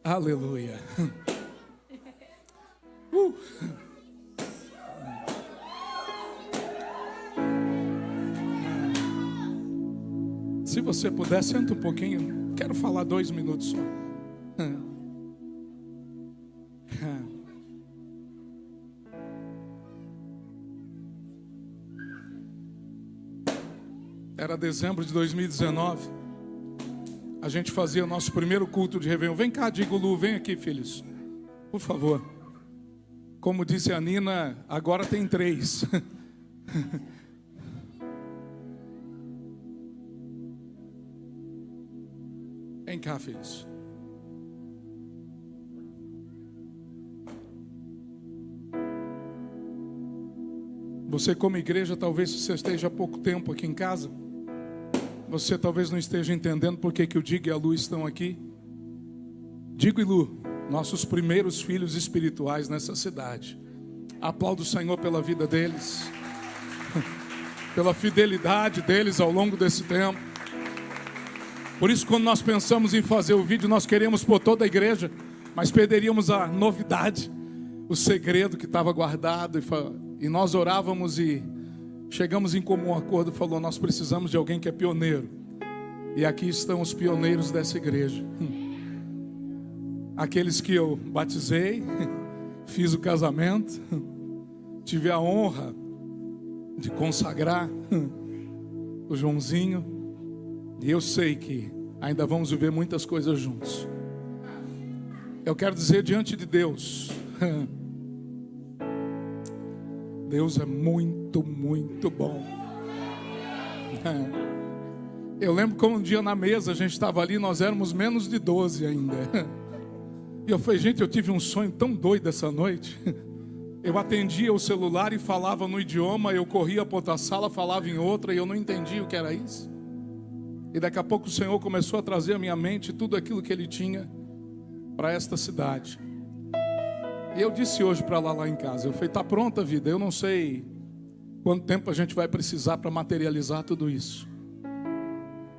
Aleluia. Se você puder, senta um pouquinho. Quero falar 2 minutos só. Era dezembro de 2019. A gente fazia o nosso primeiro culto de Réveillon. Vem cá, digo Lu, vem aqui, filhos. Por favor. Como disse a Nina, agora tem 3. Vem cá, filhos. Você como igreja, talvez você esteja há pouco tempo aqui em casa. Você talvez não esteja entendendo por que o Digo e a Lu estão aqui. Digo e Lu, nossos primeiros filhos espirituais nessa cidade. Aplaudo o Senhor pela vida deles, pela fidelidade deles ao longo desse tempo. Por isso, quando nós pensamos em fazer o vídeo, nós queríamos pôr toda a igreja, mas perderíamos a novidade, o segredo que estava guardado. E nós orávamos e chegamos em comum acordo, falou, nós precisamos de alguém que é pioneiro. E aqui estão os pioneiros dessa igreja. Aqueles que eu batizei, fiz o casamento, tive a honra de consagrar o Joãozinho. E eu sei que ainda vamos viver muitas coisas juntos. Eu quero dizer diante de Deus, Deus é muito, muito bom. Eu lembro como um dia na mesa a gente estava ali, nós éramos menos de 12 ainda. E eu falei, gente, eu tive um sonho tão doido essa noite. Eu atendia o celular e falava no idioma, eu corria para outra sala, falava em outra e eu não entendia o que era isso. E daqui a pouco o Senhor começou a trazer à minha mente tudo aquilo que Ele tinha para esta cidade. E eu disse hoje para lá em casa, eu falei, está pronta a vida, eu não sei quanto tempo a gente vai precisar para materializar tudo isso.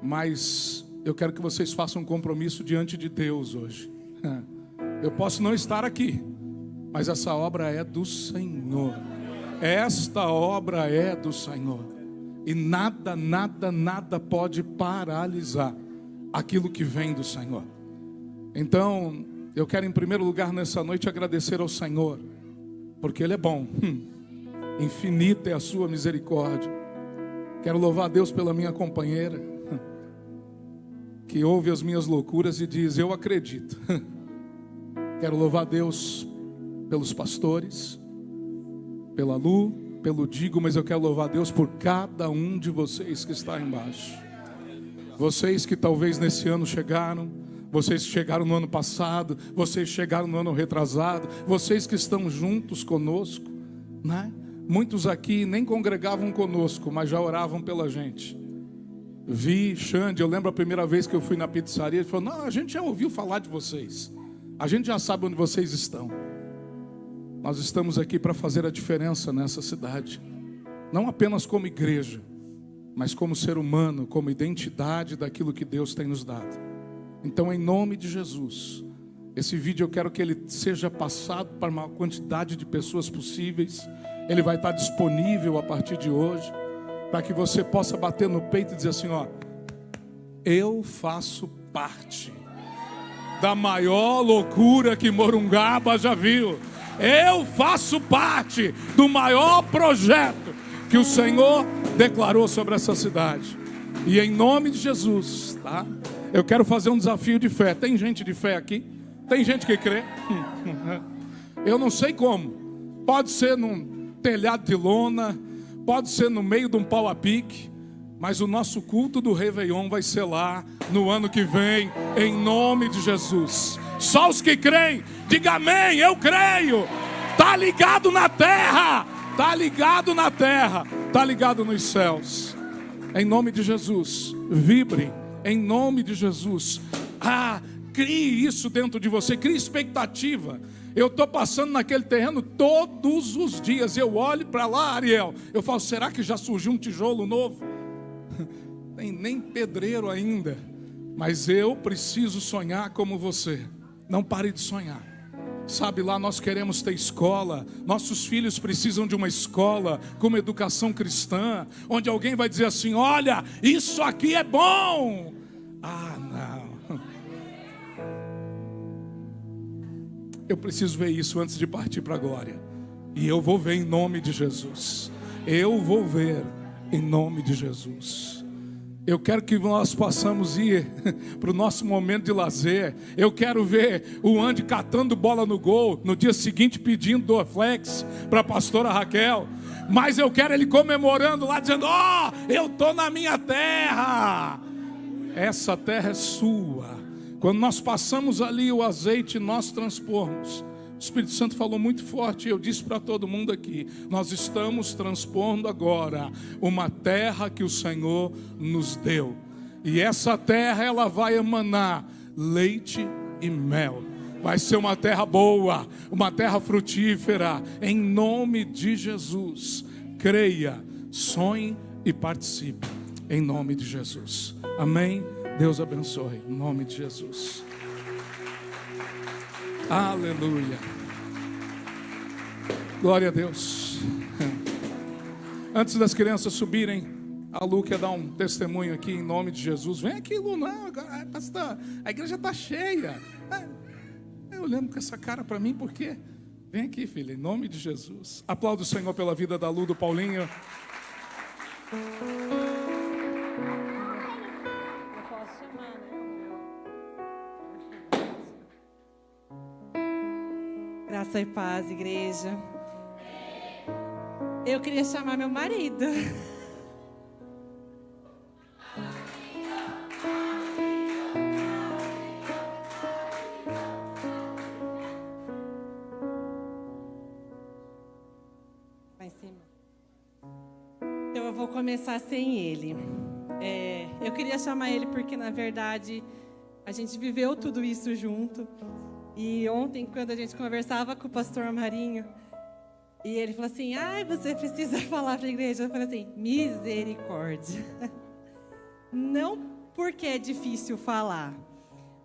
Mas eu quero que vocês façam um compromisso diante de Deus hoje. Eu posso não estar aqui, mas essa obra é do Senhor. Esta obra é do Senhor. E nada, nada, nada pode paralisar aquilo que vem do Senhor. Então, eu quero em primeiro lugar nessa noite agradecer ao Senhor, porque Ele é bom. Infinita é a sua misericórdia. Quero louvar a Deus pela minha companheira, que ouve as minhas loucuras e diz, eu acredito. Quero louvar a Deus pelos pastores, pela Lu, pelo Digo, mas eu quero louvar a Deus por cada um de vocês que está embaixo. Vocês que talvez nesse ano chegaram, vocês que chegaram no ano passado, vocês que chegaram no ano retrasado, vocês que estão juntos conosco, né? Muitos aqui nem congregavam conosco, mas já oravam pela gente. Xande, eu lembro a primeira vez que eu fui na pizzaria, ele falou, não, a gente já ouviu falar de vocês, a gente já sabe onde vocês estão. Nós estamos aqui para fazer a diferença nessa cidade, não apenas como igreja, mas como ser humano, como identidade daquilo que Deus tem nos dado. Então, em nome de Jesus, esse vídeo eu quero que ele seja passado para uma quantidade de pessoas possíveis. Ele vai estar disponível a partir de hoje, para que você possa bater no peito e dizer assim, ó, eu faço parte da maior loucura que Morungaba já viu. Eu faço parte do maior projeto que o Senhor declarou sobre essa cidade. E em nome de Jesus, tá? Eu quero fazer um desafio de fé. Tem gente de fé aqui? Tem gente que crê? Eu não sei como. Pode ser num telhado de lona, pode ser no meio de um pau a pique, mas o nosso culto do Réveillon vai ser lá no ano que vem, em nome de Jesus. Só os que creem, diga amém, eu creio. Está ligado na terra, está ligado na terra, está ligado nos céus. Em nome de Jesus, vibre, em nome de Jesus. Crie isso dentro de você, crie expectativa. Eu estou passando naquele terreno todos os dias. Eu olho para lá, Ariel, eu falo, será que já surgiu um tijolo novo? Tem nem pedreiro ainda. Mas eu preciso sonhar como você. Não pare de sonhar. Sabe, lá nós queremos ter escola, nossos filhos precisam de uma escola com uma educação cristã, onde alguém vai dizer assim: olha, isso aqui é bom. Ah, não. Eu preciso ver isso antes de partir para a glória. E eu vou ver em nome de Jesus. Eu vou ver em nome de Jesus. Eu quero que nós possamos ir para o nosso momento de lazer. Eu quero ver o Andy catando bola no gol, no dia seguinte pedindo Dorflex para a pastora Raquel. Mas eu quero ele comemorando lá, dizendo: ó, eu estou na minha terra. Essa terra é sua. Quando nós passamos ali o azeite, nós transpormos. O Espírito Santo falou muito forte, eu disse para todo mundo aqui: nós estamos transpondo agora uma terra que o Senhor nos deu. E essa terra, ela vai emanar leite e mel. Vai ser uma terra boa, uma terra frutífera, em nome de Jesus. Creia, sonhe e participe, em nome de Jesus. Amém? Deus abençoe, em nome de Jesus. Aleluia. Glória a Deus. Antes das crianças subirem, a Lu quer dar um testemunho aqui em nome de Jesus. Vem aqui, Lu. Não, pastor, a igreja está cheia. Eu lembro com essa cara para mim, por quê? Vem aqui, filha, em nome de Jesus. Aplauda o Senhor pela vida da Lu, do Paulinho. Graça e paz, igreja. Eu queria chamar meu marido. Vai em cima. Então eu vou começar sem ele. Eu queria chamar ele porque, na verdade, a gente viveu tudo isso junto. E ontem, quando a gente conversava com o pastor Marinho, e ele falou assim: ai, você precisa falar para a igreja. Eu falei assim: misericórdia. Não porque é difícil falar,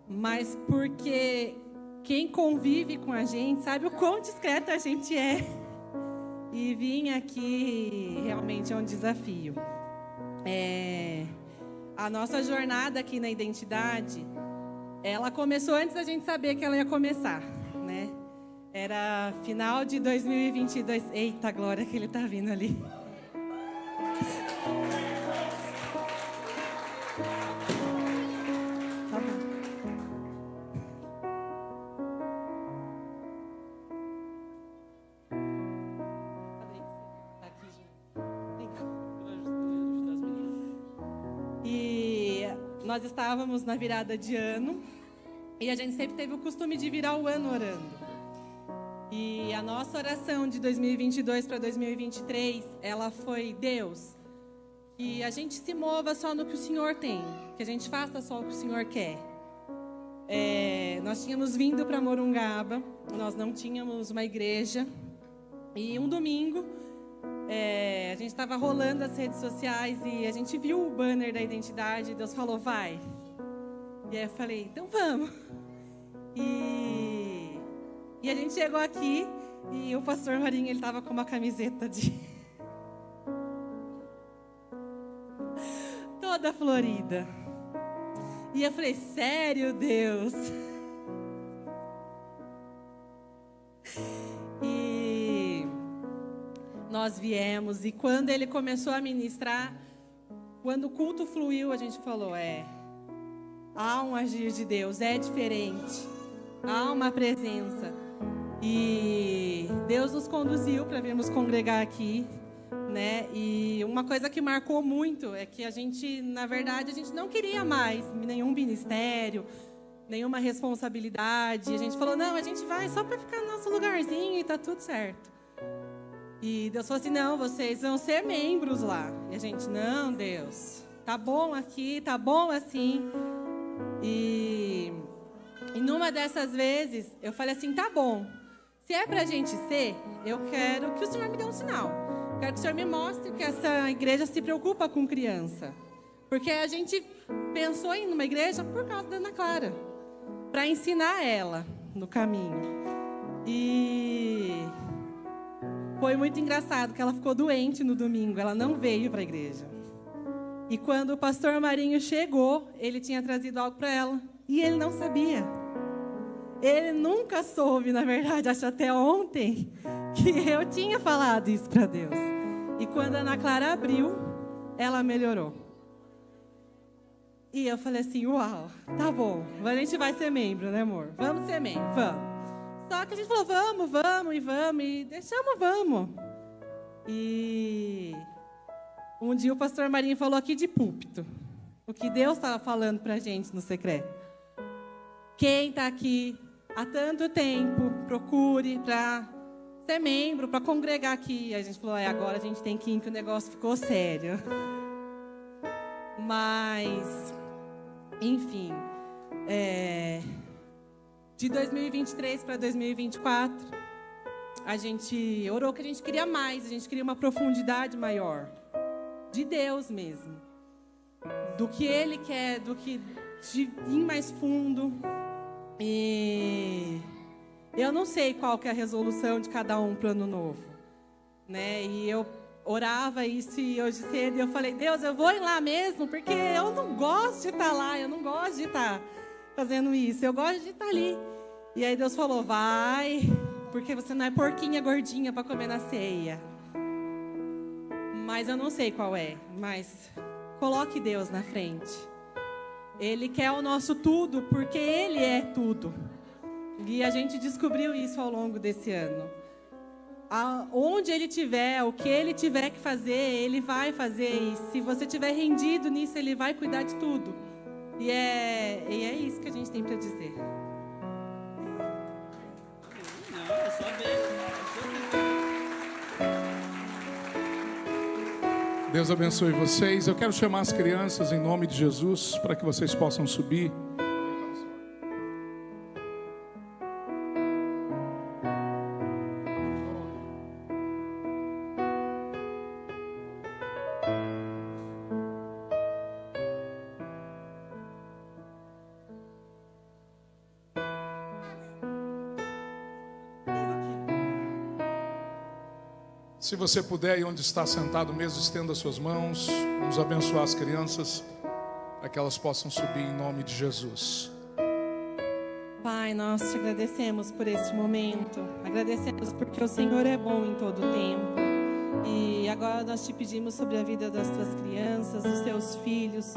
mas porque quem convive com a gente sabe o quão discreto a gente é. E vir aqui realmente é um desafio. A nossa jornada aqui na identidade, ela começou antes da gente saber que ela ia começar, né? Era final de 2022. Eita, glória que ele tá vindo ali. Tá bom. E nós estávamos na virada de ano. E a gente sempre teve o costume de virar o ano orando. E a nossa oração de 2022 para 2023, ela foi: Deus, que a gente se mova só no que o Senhor tem, que a gente faça só o que o Senhor quer. Nós tínhamos vindo para Morungaba, nós não tínhamos uma igreja. E um domingo, a gente estava rolando as redes sociais e a gente viu o banner da identidade. Deus falou: vai. E aí eu falei: então vamos. E a gente chegou aqui e o pastor Marinho, ele estava com uma camiseta toda florida. E eu falei: sério, Deus? E nós viemos, e quando ele começou a ministrar, quando o culto fluiu, a gente falou: há um agir de Deus, é diferente. Há uma presença. E Deus nos conduziu para virmos congregar aqui, né? E uma coisa que marcou muito é que a gente, na verdade, a gente não queria mais nenhum ministério, nenhuma responsabilidade. A gente falou: não, a gente vai só para ficar no nosso lugarzinho e tá tudo certo. E Deus falou assim: não, vocês vão ser membros lá. E a gente: não, Deus, tá bom aqui, tá bom assim. E numa dessas vezes, eu falei assim: tá bom, se é pra gente ser, eu quero que o Senhor me dê um sinal. Quero que o Senhor me mostre que essa igreja se preocupa com criança. Porque a gente pensou em uma igreja por causa da Ana Clara, para ensinar ela. no caminho. E foi muito engraçado que ela ficou doente no domingo, ela não veio para a igreja. E quando o pastor Marinho chegou, ele tinha trazido algo para ela e ele não sabia. Ele nunca soube, na verdade, acho até ontem, que eu tinha falado isso para Deus. E quando a Ana Clara abriu, ela melhorou. E eu falei assim, uau, tá bom, a gente vai ser membro, né, amor? Vamos ser membro, vamos. Só que a gente falou, vamos, e deixamos, vamos. E um dia o pastor Marinho falou aqui de púlpito, o que Deus estava falando para a gente no secreto. Quem está aqui há tanto tempo, procure para ser membro, para congregar aqui. A gente falou, agora a gente tem que ir, que o negócio ficou sério. Mas, enfim, de 2023 para 2024, a gente orou que a gente queria mais, a gente queria uma profundidade maior, de Deus mesmo, do que Ele quer, do que de ir mais fundo. E eu não sei qual que é a resolução de cada um para o ano novo, né? E eu orava isso e hoje cedo eu falei, Deus, eu vou ir lá mesmo, porque eu não gosto de estar lá, eu não gosto de estar fazendo isso, eu gosto de estar ali. E aí Deus falou, vai, porque você não é porquinha gordinha para comer na ceia. Mas eu não sei qual é, mas coloque Deus na frente. Ele quer o nosso tudo, porque Ele é tudo. E a gente descobriu isso ao longo desse ano. Onde Ele tiver, o que Ele tiver que fazer, Ele vai fazer. E se você estiver rendido nisso, Ele vai cuidar de tudo. E é isso que a gente tem para dizer. Não, é só ver. Deus abençoe vocês. Eu quero chamar as crianças em nome de Jesus para que vocês possam subir. Se você puder, e onde está sentado mesmo, estenda suas mãos. Vamos abençoar as crianças para que elas possam subir em nome de Jesus. Pai, nós te agradecemos por este momento. Agradecemos porque o Senhor é bom em todo o tempo. E agora nós te pedimos sobre a vida das tuas crianças, dos teus filhos.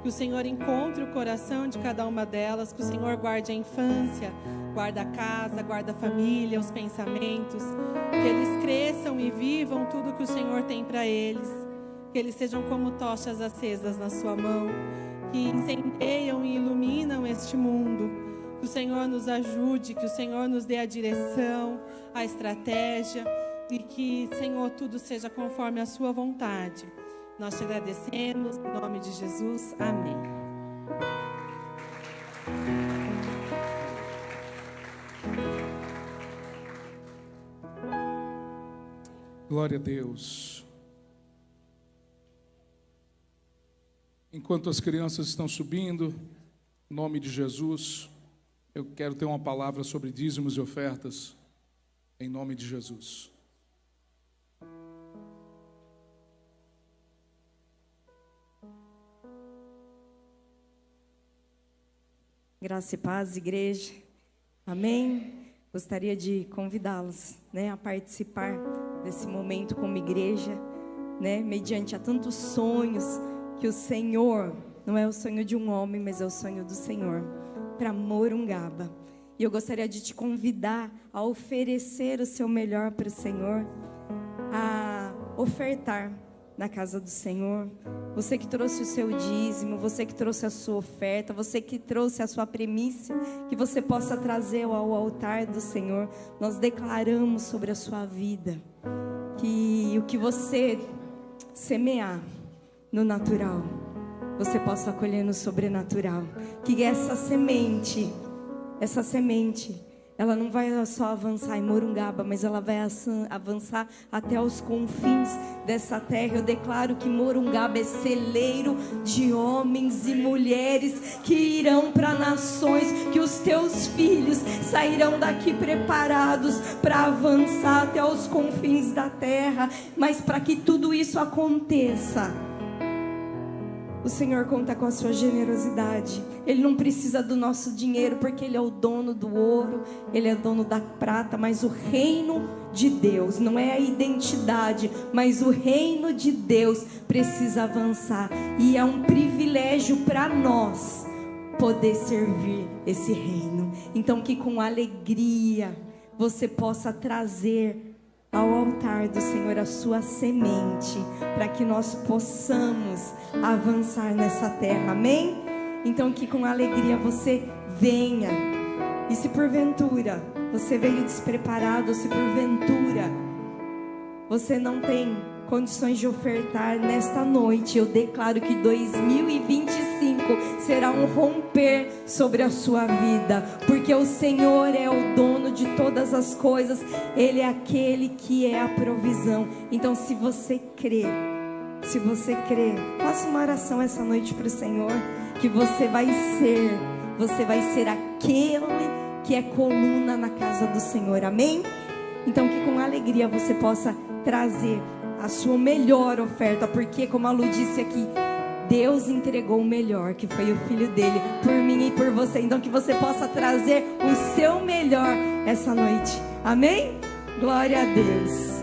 Que o Senhor encontre o coração de cada uma delas. Que o Senhor guarde a infância, guarda a casa, guarda a família, os pensamentos. Que eles cresçam e vivam tudo que o Senhor tem para eles. Que eles sejam como tochas acesas na sua mão, que incendeiam e iluminam este mundo. Que o Senhor nos ajude, que o Senhor nos dê a direção, a estratégia, e que, Senhor, tudo seja conforme a sua vontade. Nós te agradecemos, em nome de Jesus. Amém. Glória a Deus. Enquanto as crianças estão subindo, em nome de Jesus, eu quero ter uma palavra sobre dízimos e ofertas, em nome de Jesus. Graça e paz, igreja. Amém? Gostaria de convidá-los, a participar desse momento como igreja, mediante a tantos sonhos que o Senhor, não é o sonho de um homem, mas é o sonho do Senhor, para Morungaba. E eu gostaria de te convidar a oferecer o seu melhor para o Senhor, a ofertar na casa do Senhor. Você que trouxe o seu dízimo, você que trouxe a sua oferta, você que trouxe a sua primícia, que você possa trazer ao altar do Senhor. Nós declaramos sobre a sua vida que o que você semear no natural, você possa colher no sobrenatural. Que essa semente, ela não vai só avançar em Morungaba, mas ela vai avançar até os confins dessa terra. Eu declaro que Morungaba é celeiro de homens e mulheres que irão para nações, que os teus filhos sairão daqui preparados para avançar até os confins da terra. Mas para que tudo isso aconteça, o Senhor conta com a sua generosidade. Ele não precisa do nosso dinheiro, porque Ele é o dono do ouro, Ele é dono da prata. Mas o reino de Deus, não é a identidade, mas o reino de Deus precisa avançar. E é um privilégio para nós poder servir esse reino. Então que com alegria você possa trazer ao altar do Senhor a sua semente, para que nós possamos avançar nessa terra, amém? Então que com alegria você venha. E se porventura você veio despreparado, se porventura você não tem condições de ofertar nesta noite, eu declaro que 2025 será um romper sobre a sua vida, porque o Senhor é o dono de todas as coisas, Ele é aquele que é a provisão. Então se você crê, faça uma oração essa noite para o Senhor, que você vai ser aquele que é coluna na casa do Senhor, amém? Então que com alegria você possa trazer a sua melhor oferta, porque como a Lu disse aqui, Deus entregou o melhor, que foi o Filho dele, por mim e por você. Então que você possa trazer o seu melhor essa noite, amém? Glória a Deus.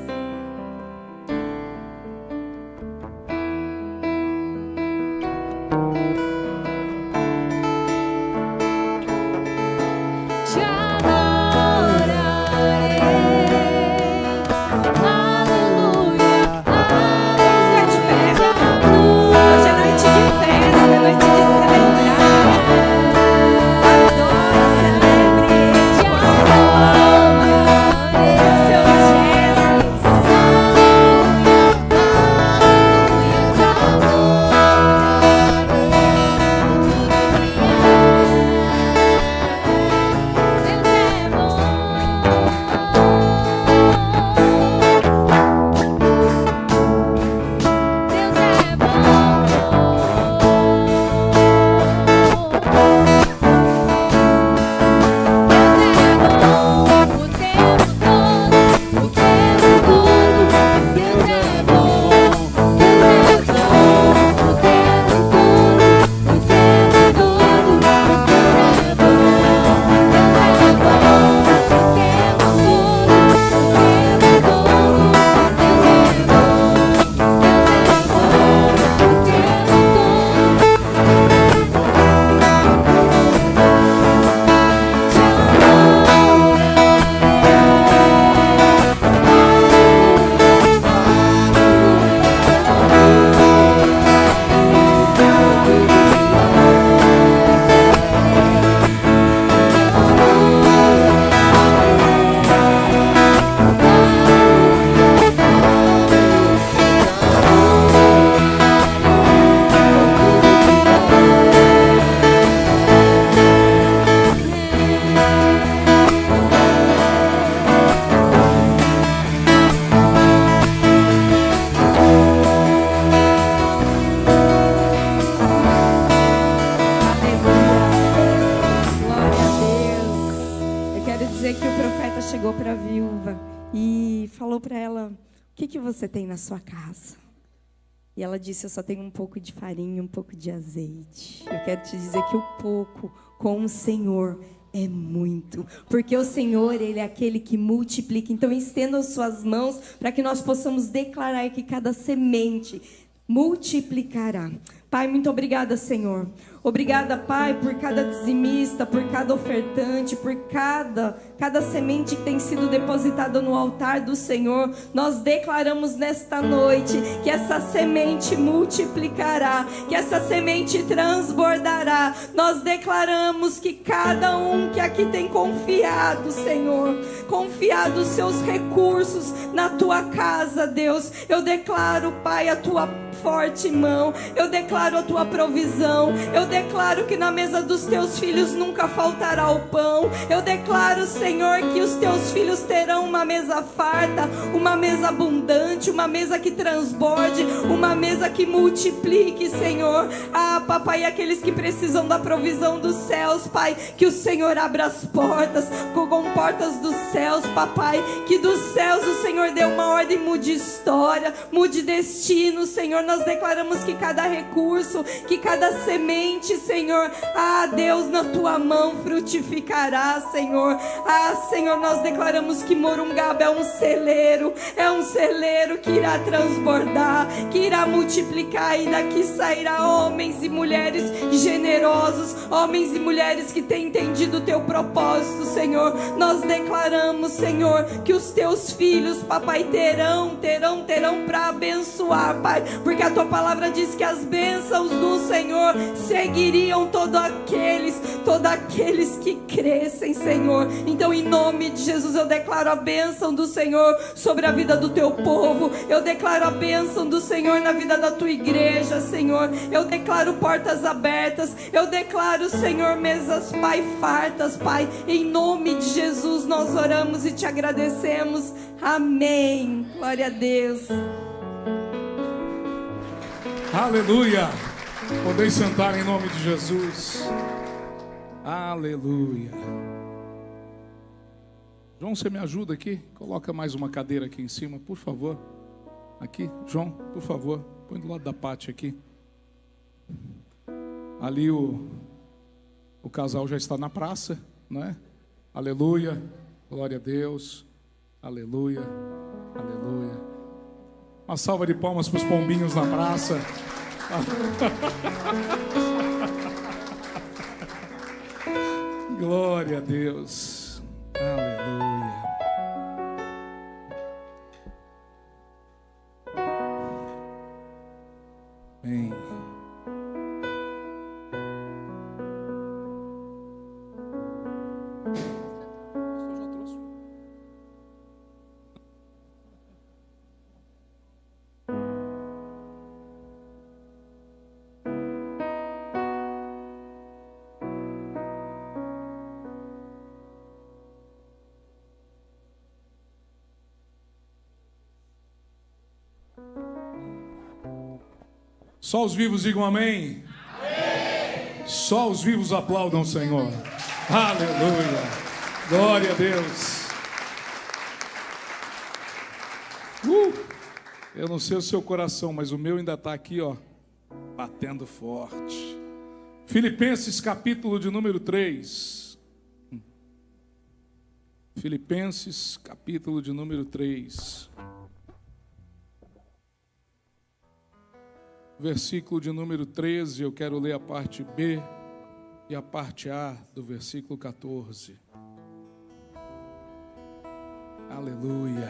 chegou para a viúva e falou para ela: o que você tem na sua casa? E ela disse: eu só tenho um pouco de farinha, um pouco de azeite. Eu quero te dizer que o pouco com o Senhor é muito, porque o Senhor, Ele é aquele que multiplica. Então estenda as suas mãos para que nós possamos declarar que cada semente multiplicará. Pai, muito obrigada, Senhor. Obrigada, Pai, por cada dizimista, por cada ofertante, por cada semente que tem sido depositada no altar do Senhor. Nós declaramos nesta noite que essa semente multiplicará, que essa semente transbordará. Nós declaramos que cada um que aqui tem confiado, Senhor, confiado os seus recursos na Tua casa, Deus, eu declaro, Pai, a Tua forte mão. Eu declaro a tua provisão. Eu declaro que na mesa dos teus filhos nunca faltará o pão. Eu declaro, Senhor, que os teus filhos terão uma mesa farta, uma mesa abundante, uma mesa que transborde, uma mesa que multiplique, Senhor. Ah, papai, aqueles que precisam da provisão dos céus, Pai, que o Senhor abra as portas, com portas dos céus, papai, que dos céus o Senhor dê uma ordem, mude história, mude destino, Senhor. Nós declaramos que cada recurso, que cada semente, Senhor, ah, Deus, na tua mão frutificará, Senhor. Ah, Senhor, nós declaramos que Morungaba é um celeiro que irá transbordar, que irá multiplicar, e daqui sairá homens e mulheres generosos, homens e mulheres que têm entendido o teu propósito, Senhor. Nós declaramos, Senhor, que os teus filhos, papai, terão para abençoar, Pai, porque a tua palavra diz que as bênçãos do Senhor seguiriam todos aqueles que crescem, Senhor. Então, em nome de Jesus, eu declaro a bênção do Senhor sobre a vida do teu povo. Eu declaro a bênção do Senhor na vida da tua igreja, Senhor. Eu declaro portas abertas. Eu declaro, Senhor, mesas, Pai, fartas, Pai. Em nome de Jesus nós oramos e te agradecemos. Amém. Glória a Deus. Aleluia. Podeis sentar em nome de Jesus. Aleluia. João, você me ajuda aqui? Coloca mais uma cadeira aqui em cima, por favor. Aqui, João, por favor. Põe do lado da Pati aqui. Ali o casal já está na praça, né? Aleluia. Glória a Deus. Aleluia. Aleluia. Uma salva de palmas para os pombinhos na praça. Glória a Deus. Aleluia. Amém. Só os vivos digam amém. Amém. Só os vivos aplaudam o Senhor. Aleluia. Glória a Deus. Eu não sei o seu coração, mas o meu ainda está aqui, ó, batendo forte. Filipenses capítulo de número 3. Filipenses capítulo de número 3. Versículo de número 13, eu quero ler a parte B e a parte A do versículo 14. Aleluia.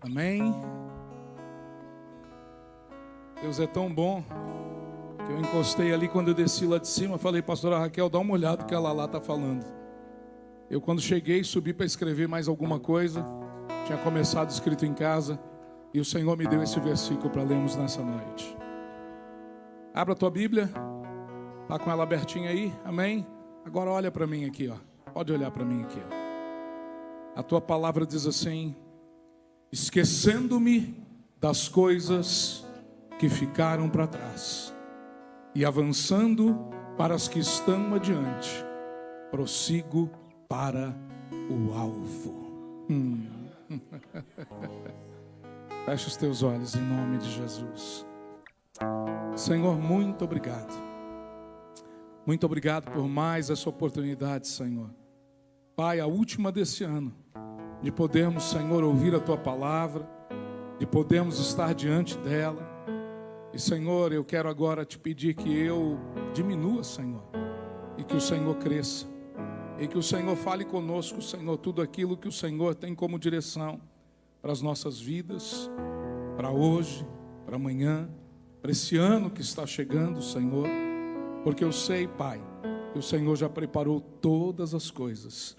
Amém. Deus é tão bom que eu encostei ali quando eu desci lá de cima, falei, pastora Raquel, dá uma olhada que ela lá está falando. Eu quando cheguei, subi para escrever mais alguma coisa, tinha começado escrito em casa, e o Senhor me deu esse versículo para lermos nessa noite. Abra a tua Bíblia. Está com ela abertinha aí? Amém? Agora olha para mim aqui, ó. Pode olhar para mim aqui, ó. A tua palavra diz assim: esquecendo-me das coisas que ficaram para trás e avançando para as que estão adiante, prossigo para o alvo. Feche os teus olhos em nome de Jesus. Senhor, muito obrigado. Muito obrigado por mais essa oportunidade, Senhor. Pai, a última desse ano, de podermos, Senhor, ouvir a Tua palavra, de podermos estar diante dela. E, Senhor, eu quero agora te pedir que eu diminua, Senhor, e que o Senhor cresça. E que o Senhor fale conosco, Senhor, tudo aquilo que o Senhor tem como direção para as nossas vidas, para hoje, para amanhã, para esse ano que está chegando, Senhor, porque eu sei, Pai, que o Senhor já preparou todas as coisas,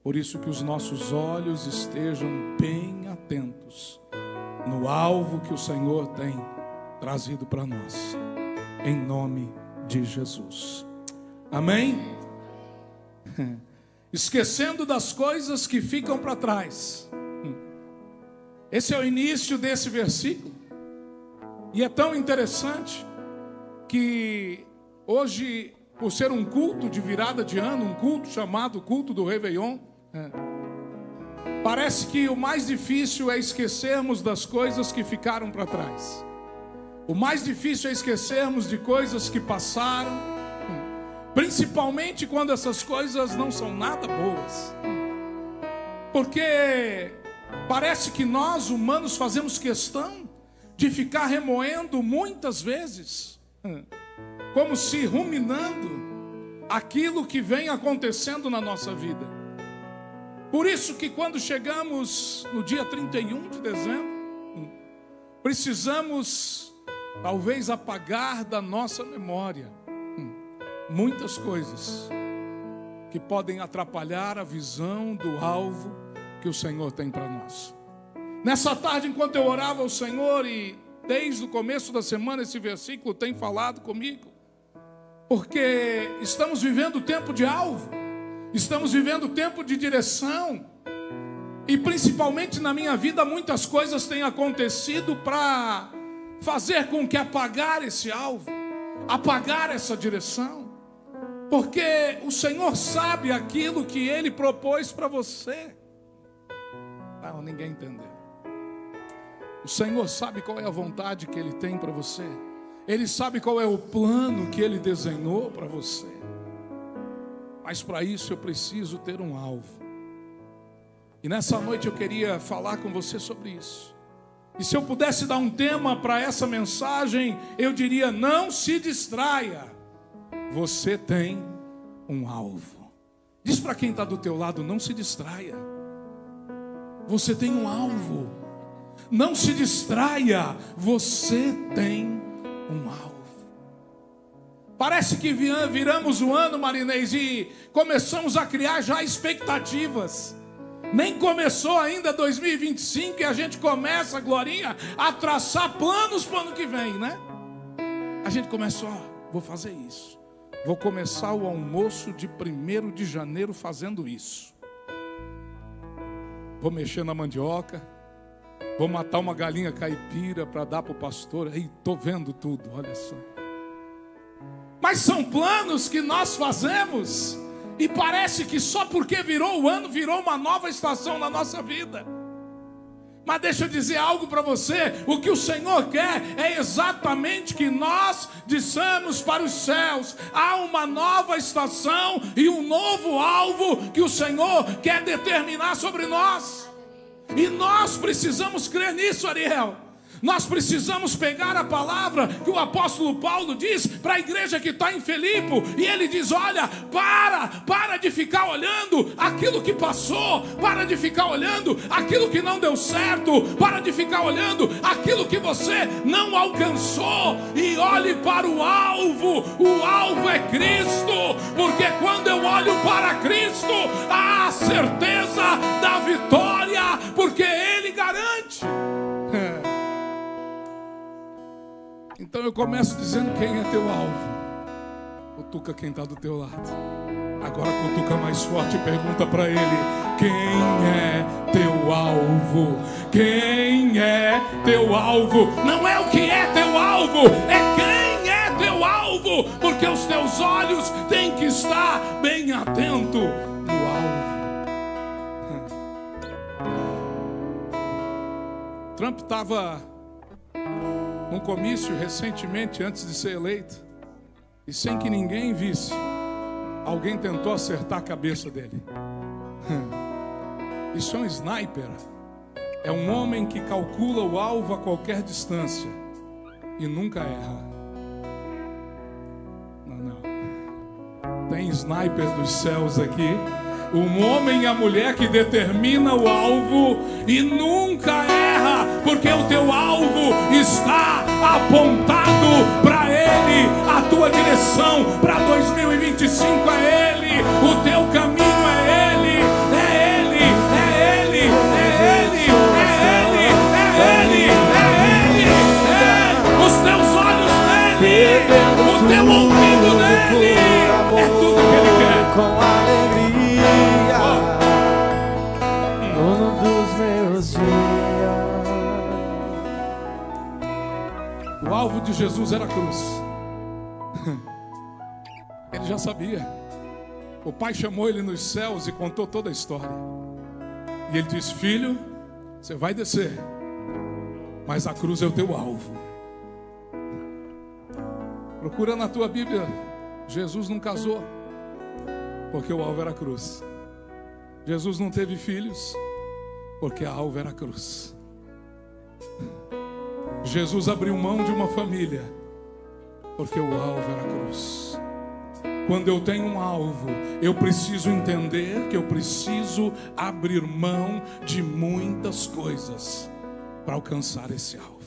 por isso que os nossos olhos estejam bem atentos no alvo que o Senhor tem trazido para nós, em nome de Jesus. Amém? Esquecendo das coisas que ficam para trás. Esse é o início desse versículo. E é tão interessante que hoje, por ser um culto de virada de ano, um culto chamado culto do Réveillon, parece que o mais difícil é esquecermos das coisas que ficaram para trás. O mais difícil é esquecermos de coisas que passaram, principalmente quando essas coisas não são nada boas. Porque parece que nós, humanos, fazemos questão de ficar remoendo muitas vezes, como se ruminando aquilo que vem acontecendo na nossa vida. Por isso que quando chegamos no dia 31 de dezembro, precisamos talvez apagar da nossa memória muitas coisas que podem atrapalhar a visão do alvo que o Senhor tem para nós. Nessa tarde, enquanto eu orava ao Senhor, e desde o começo da semana esse versículo tem falado comigo, porque estamos vivendo tempo de alvo, estamos vivendo tempo de direção, e principalmente na minha vida muitas coisas têm acontecido para fazer com que apagar esse alvo, apagar essa direção, porque o Senhor sabe aquilo que Ele propôs para você. Não, ninguém entendeu. O Senhor sabe qual é a vontade que Ele tem para você. Ele sabe qual é o plano que Ele desenhou para você. Mas para isso eu preciso ter um alvo. E nessa noite eu queria falar com você sobre isso. E se eu pudesse dar um tema para essa mensagem, eu diria: não se distraia. Você tem um alvo. Diz para quem está do teu lado: não se distraia. Você tem um alvo. Não se distraia. Você tem um alvo. Parece que viramos o ano, Marinês, e começamos a criar já expectativas. Nem começou ainda 2025 e a gente começa, Glorinha, a traçar planos para o ano que vem, né? A gente começa, vou fazer isso. Vou começar o almoço de 1º de janeiro fazendo isso. Vou mexer na mandioca. Vou matar uma galinha caipira para dar para o pastor. Ei, estou vendo tudo, olha só. Mas são planos que nós fazemos e parece que só porque virou o ano, virou uma nova estação na nossa vida. Mas deixa eu dizer algo para você. O que o Senhor quer é exatamente que nós dissemos para os céus: há uma nova estação e um novo alvo que o Senhor quer determinar sobre nós. E nós precisamos crer nisso, Ariel. Nós precisamos pegar a palavra que o apóstolo Paulo diz para a igreja que está em Filipe. E ele diz: olha, para de ficar olhando aquilo que passou, para de ficar olhando aquilo que não deu certo, para de ficar olhando aquilo que você não alcançou, e olhe para o alvo é Cristo, porque quando eu olho para Cristo, há a certeza da vitória, porque Ele garante. Então eu começo dizendo quem é teu alvo. Cutuca quem está do teu lado. Agora cutuca mais forte e pergunta para ele: quem é teu alvo? Quem é teu alvo? Não é o que é teu alvo, é quem é teu alvo. Porque os teus olhos têm que estar bem atento no alvo. Trump estava num comício recentemente, antes de ser eleito, e sem que ninguém visse, alguém tentou acertar a cabeça dele. Isso é um sniper. É um homem que calcula o alvo a qualquer distância e nunca erra. Não. Tem sniper dos céus aqui. Um homem e a mulher que determina o alvo e nunca erra, porque o teu alvo está apontado para Ele, a tua direção para 2025 é Ele, o teu caminho é Ele, é Ele, é Ele, é Ele, é Ele, é Ele, com alegria todo dos meus dias. O alvo de Jesus era a cruz. Ele já sabia. O pai chamou ele nos céus e contou toda a história. E ele disse: filho, você vai descer, mas a cruz é o teu alvo. Procura na tua Bíblia. Jesus não casou, porque o alvo era a cruz. Jesus não teve filhos, porque a alvo era a cruz. Jesus abriu mão de uma família, porque o alvo era a cruz. Quando eu tenho um alvo, eu preciso entender que eu preciso abrir mão de muitas coisas para alcançar esse alvo.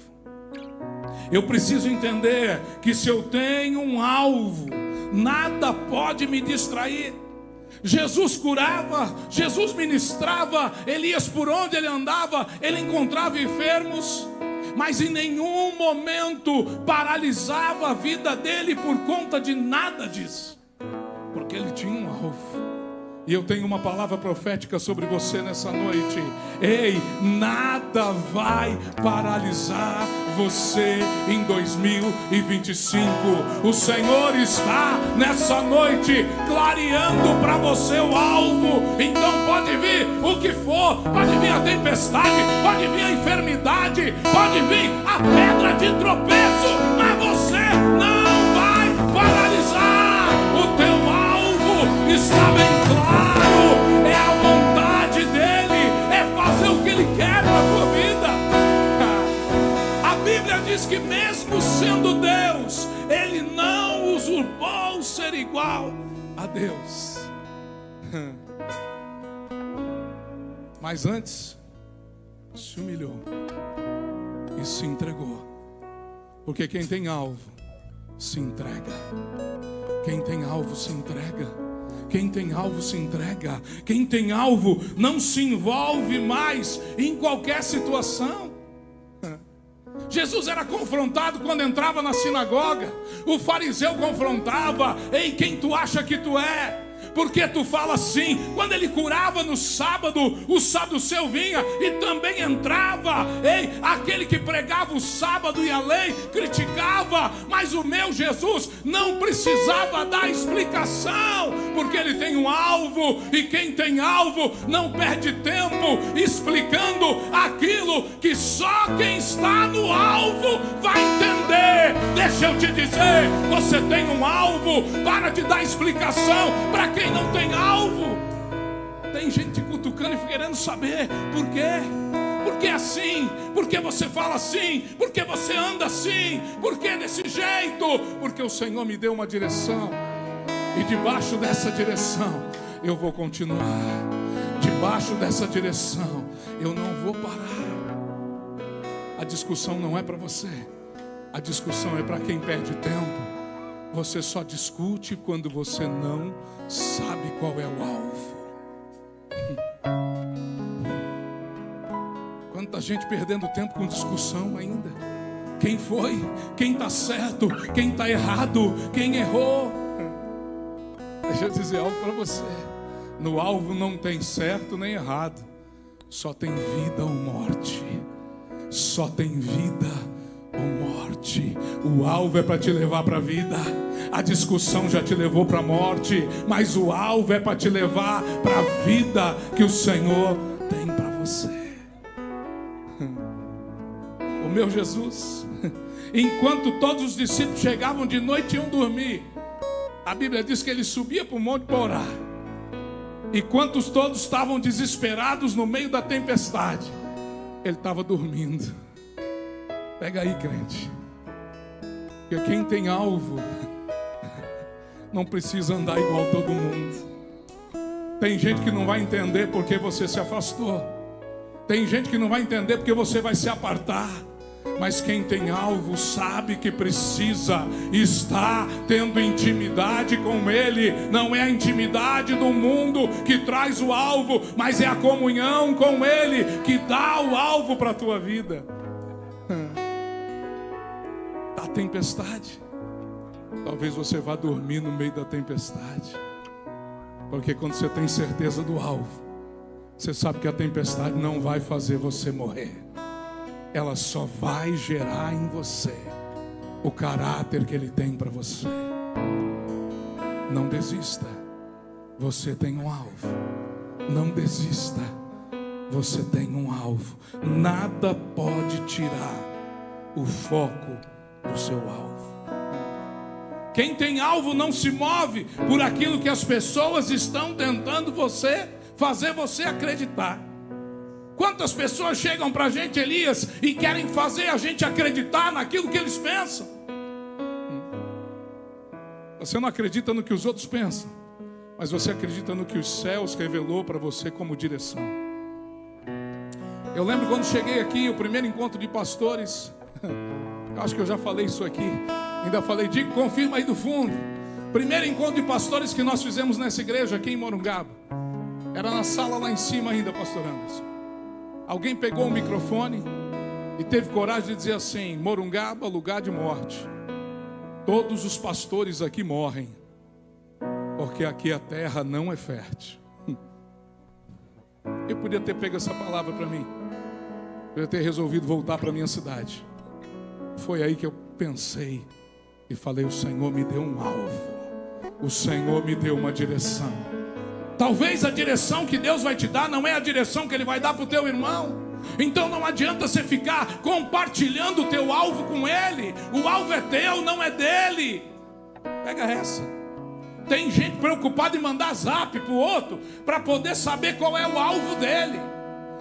Eu preciso entender que se eu tenho um alvo, nada pode me distrair. Jesus curava, Jesus ministrava, Elias por onde ele andava, ele encontrava enfermos, mas em nenhum momento paralisava a vida dele por conta de nada disso, porque ele tinha um alvo. E eu tenho uma palavra profética sobre você nessa noite. Ei, nada vai paralisar você em 2025. O Senhor está nessa noite clareando para você o alvo. Então pode vir o que for, pode vir a tempestade, pode vir a enfermidade, pode vir a pedra de tropeço, mas você não vai paralisar. O teu alvo está bem claro, é a vontade dele, é fazer o que ele quer na tua vida. A Bíblia diz que mesmo sendo Deus, ele não usurpou ser igual a Deus. Mas antes, se humilhou e se entregou. Porque quem tem alvo, se entrega. Quem tem alvo, se entrega. Quem tem alvo se entrega. Quem tem alvo não se envolve mais em qualquer situação. Jesus era confrontado quando entrava na sinagoga. O fariseu confrontava: ei, quem tu acha que tu é? Por que tu fala assim? Quando ele curava no sábado, o saduceu vinha e também entrava. Ei, aquele que pregava o sábado e a lei criticava, mas o meu Jesus não precisava dar explicação, porque ele tem um alvo, e quem tem alvo não perde tempo explicando aquilo que só quem está no alvo vai entender. Deixa eu te dizer, você tem um alvo, para de dar explicação para quem não tem alvo. Tem gente cutucando e querendo saber por quê. Por que assim? Por que você fala assim? Por que você anda assim? Por que desse jeito? Porque o Senhor me deu uma direção, e debaixo dessa direção eu vou continuar. Debaixo dessa direção eu não vou parar. A discussão não é para você, a discussão é para quem perde tempo. Você só discute quando você não sabe qual é o alvo. Quanta gente perdendo tempo com discussão ainda. Quem foi? Quem está certo? Quem está errado? Quem errou? Deixa eu dizer algo para você. No alvo não tem certo nem errado. Só tem vida ou morte. Só tem vida ou morte. O alvo é para te levar para a vida. A discussão já te levou para a morte, mas o alvo é para te levar para a vida que o Senhor tem para você. O meu Jesus, enquanto todos os discípulos chegavam de noite e iam dormir, a Bíblia diz que ele subia para o monte para orar. E quantos todos estavam desesperados no meio da tempestade, ele estava dormindo. Pega aí, crente. Porque quem tem alvo não precisa andar igual todo mundo. Tem gente que não vai entender porque você se afastou. Tem gente que não vai entender porque você vai se apartar. Mas quem tem alvo sabe que precisa estar tendo intimidade com Ele. Não é a intimidade do mundo que traz o alvo, mas é a comunhão com Ele que dá o alvo para a tua vida. Tá tempestade. Talvez você vá dormir no meio da tempestade. Porque quando você tem certeza do alvo, você sabe que a tempestade não vai fazer você morrer. Ela só vai gerar em você o caráter que Ele tem para você. Não desista. Você tem um alvo. Não desista. Você tem um alvo. Nada pode tirar o foco do seu alvo. Quem tem alvo não se move por aquilo que as pessoas estão tentando fazer você acreditar. Quantas pessoas chegam para a gente, Elias, e querem fazer a gente acreditar naquilo que eles pensam? Você não acredita no que os outros pensam, mas você acredita no que os céus revelou para você como direção. Eu lembro quando cheguei aqui, o primeiro encontro de pastores, eu acho que eu já falei isso aqui, ainda falei, digo, confirma aí do fundo. Primeiro encontro de pastores que nós fizemos nessa igreja aqui em Morungaba, era na sala lá em cima ainda, pastor Anderson. Alguém pegou o microfone e teve coragem de dizer assim: Morungaba, lugar de morte. Todos os pastores aqui morrem, porque aqui a terra não é fértil. Eu podia ter pego essa palavra para mim, podia ter resolvido voltar para a minha cidade. Foi aí que eu pensei e falei: o Senhor me deu um alvo, o Senhor me deu uma direção. Talvez a direção que Deus vai te dar não é a direção que Ele vai dar para o teu irmão. Então não adianta você ficar compartilhando o teu alvo com ele. O alvo é teu, não é dele. Pega essa. Tem gente preocupada em mandar zap para o outro para poder saber qual é o alvo dele,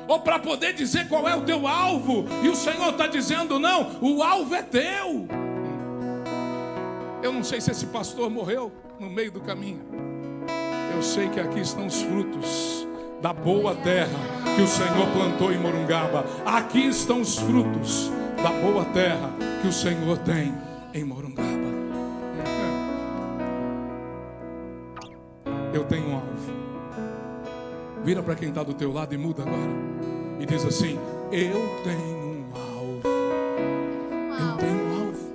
ou para poder dizer qual é o teu alvo. E o Senhor está dizendo: não, o alvo é teu. Eu não sei se esse pastor morreu no meio do caminho. Eu sei que aqui estão os frutos da boa terra que o Senhor plantou em Morungaba. Aqui estão os frutos da boa terra que o Senhor tem em Morungaba. Eu tenho um alvo. Vira para quem está do teu lado e muda agora. E diz assim: eu tenho um alvo. Eu tenho um alvo.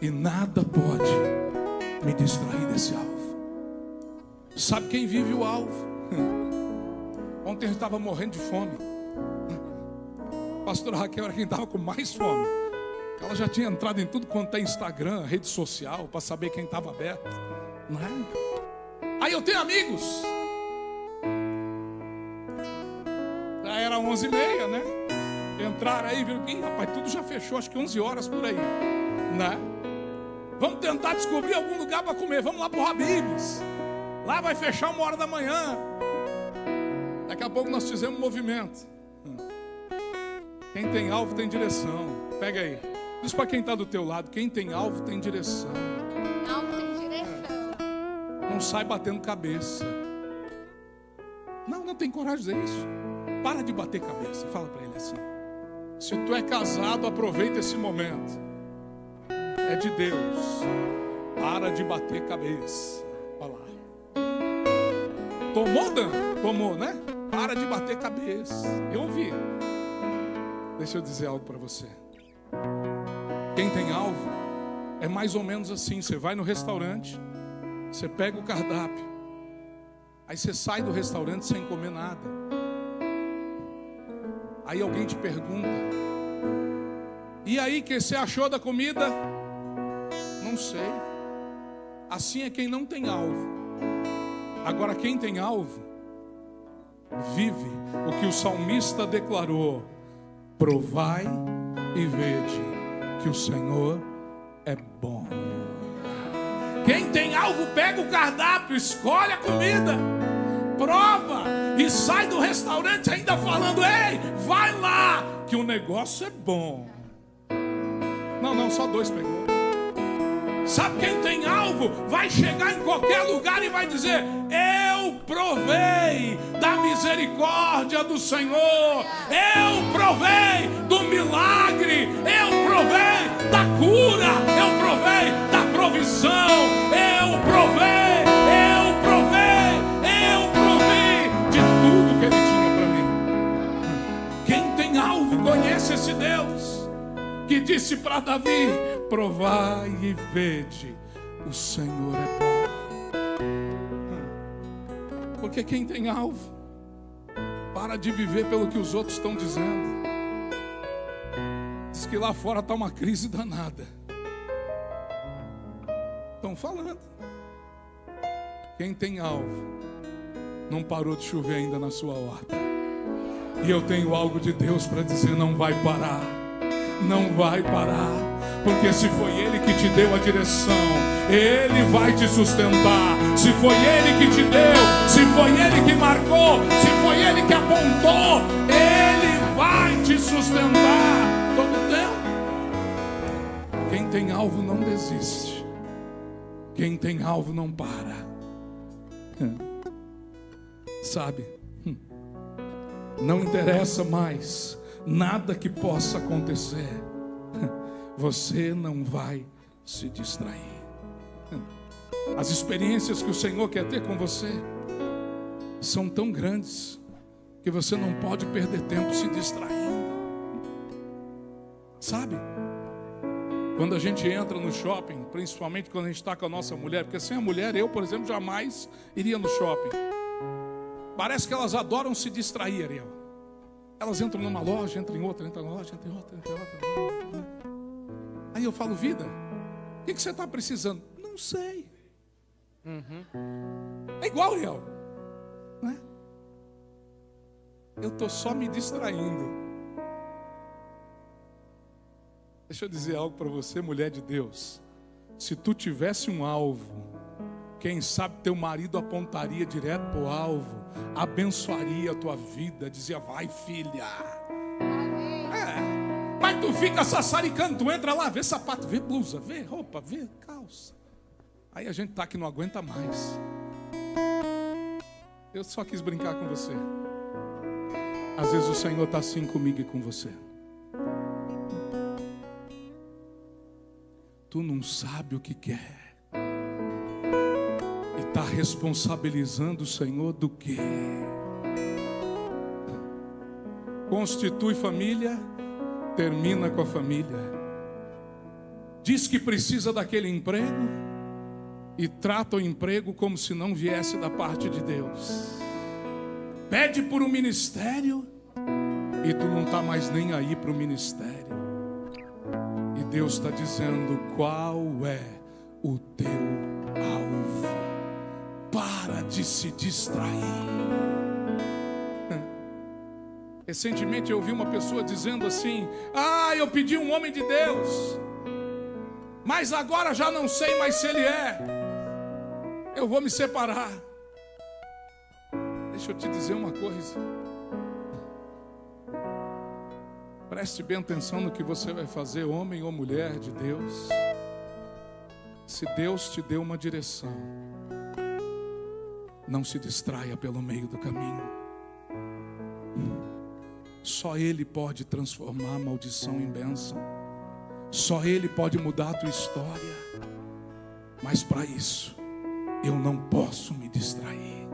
E nada pode me distrair desse alvo. Sabe quem vive o alvo? Ontem a gente estava morrendo de fome. A pastora Raquel era quem estava com mais fome. Ela já tinha entrado em tudo quanto é Instagram, rede social, para saber quem estava aberto. Não é? Aí eu tenho amigos. Já era 11h30, né? Entraram aí e viram que, rapaz, tudo já fechou, acho que 11 horas por aí, né? Vamos tentar descobrir algum lugar para comer. Vamos lá para o Habib's. Lá vai fechar 1h da manhã. Daqui a pouco nós fizemos um movimento. Quem tem alvo tem direção. Pega aí. Diz para quem está do teu lado: quem tem alvo tem direção. Alvo tem direção. Não sai batendo cabeça. Não tem coragem de dizer isso. Para de bater cabeça. Fala para ele assim: se tu é casado, aproveita esse momento. É de Deus. Para de bater cabeça. Olha lá. Tomou, Dan? Tomou, né? Para de bater cabeça. Eu ouvi. Deixa eu dizer algo para você. Quem tem alvo é mais ou menos assim. Você vai no restaurante, você pega o cardápio, aí você sai do restaurante sem comer nada. Aí alguém te pergunta: e aí, que você achou da comida? Não sei. Assim é quem não tem alvo. Agora quem tem alvo vive o que o salmista declarou: provai e vede que o Senhor é bom. Quem tem alvo pega o cardápio, escolhe a comida, prova e sai do restaurante ainda falando: ei, vai lá que o negócio é bom. Não, só 2 pegou. Sabe quem tem alvo vai chegar em qualquer lugar e vai dizer: eu provei da misericórdia do Senhor, eu provei do milagre, eu provei da cura, eu provei da provisão, eu provei de tudo que Ele tinha para mim. Quem tem alvo conhece esse Deus que disse para Davi: provai e vede, o Senhor é bom. Porque quem tem alvo, para de viver pelo que os outros estão dizendo. Diz que lá fora está uma crise danada. Estão falando. Quem tem alvo, não parou de chover ainda na sua horta. E eu tenho algo de Deus para dizer: não vai parar. Não vai parar. Porque se foi Ele que te deu a direção, Ele vai te sustentar. Se foi Ele que te deu, se foi Ele que marcou, se foi Ele que apontou, Ele vai te sustentar todo o tempo. Quem tem alvo não desiste. Quem tem alvo não para. Sabe? Não interessa mais nada que possa acontecer. Você não vai se distrair. As experiências que o Senhor quer ter com você são tão grandes que você não pode perder tempo se distraindo. Sabe? Quando a gente entra no shopping, principalmente quando a gente está com a nossa mulher, porque sem a mulher, eu, por exemplo, jamais iria no shopping. Parece que elas adoram se distrair, Ariel. Elas entram numa loja, entram em outra, entram em loja, entram em outra, entram em outra. Aí eu falo: vida, o que você está precisando? Não sei. É igual, Ariel, não é? Eu estou só me distraindo. Deixa eu dizer algo para você, mulher de Deus. Se tu tivesse um alvo, quem sabe teu marido apontaria direto para o alvo, abençoaria a tua vida, dizia: vai, filha. Mas tu fica sassaricando, tu entra lá, vê sapato, vê blusa, vê roupa, vê calça. Aí a gente tá que não aguenta mais. Eu só quis brincar com você. Às vezes o Senhor está assim comigo e com você. Tu não sabe o que quer. E está responsabilizando o Senhor do quê? Constitui família, termina com a família. Diz que precisa daquele emprego e trata o emprego como se não viesse da parte de Deus. Pede por um ministério e tu não está mais nem aí para o ministério. E Deus está dizendo: qual é o teu alvo? Para de se distrair. Recentemente eu ouvi uma pessoa dizendo assim: eu pedi um homem de Deus, mas agora já não sei mais se ele é. Eu vou me separar. Deixa eu te dizer uma coisa. Preste bem atenção no que você vai fazer, homem ou mulher de Deus. Se Deus te deu uma direção, não se distraia pelo meio do caminho. Só Ele pode transformar a maldição em bênção. Só Ele pode mudar a tua história. Mas para isso, eu não posso me distrair.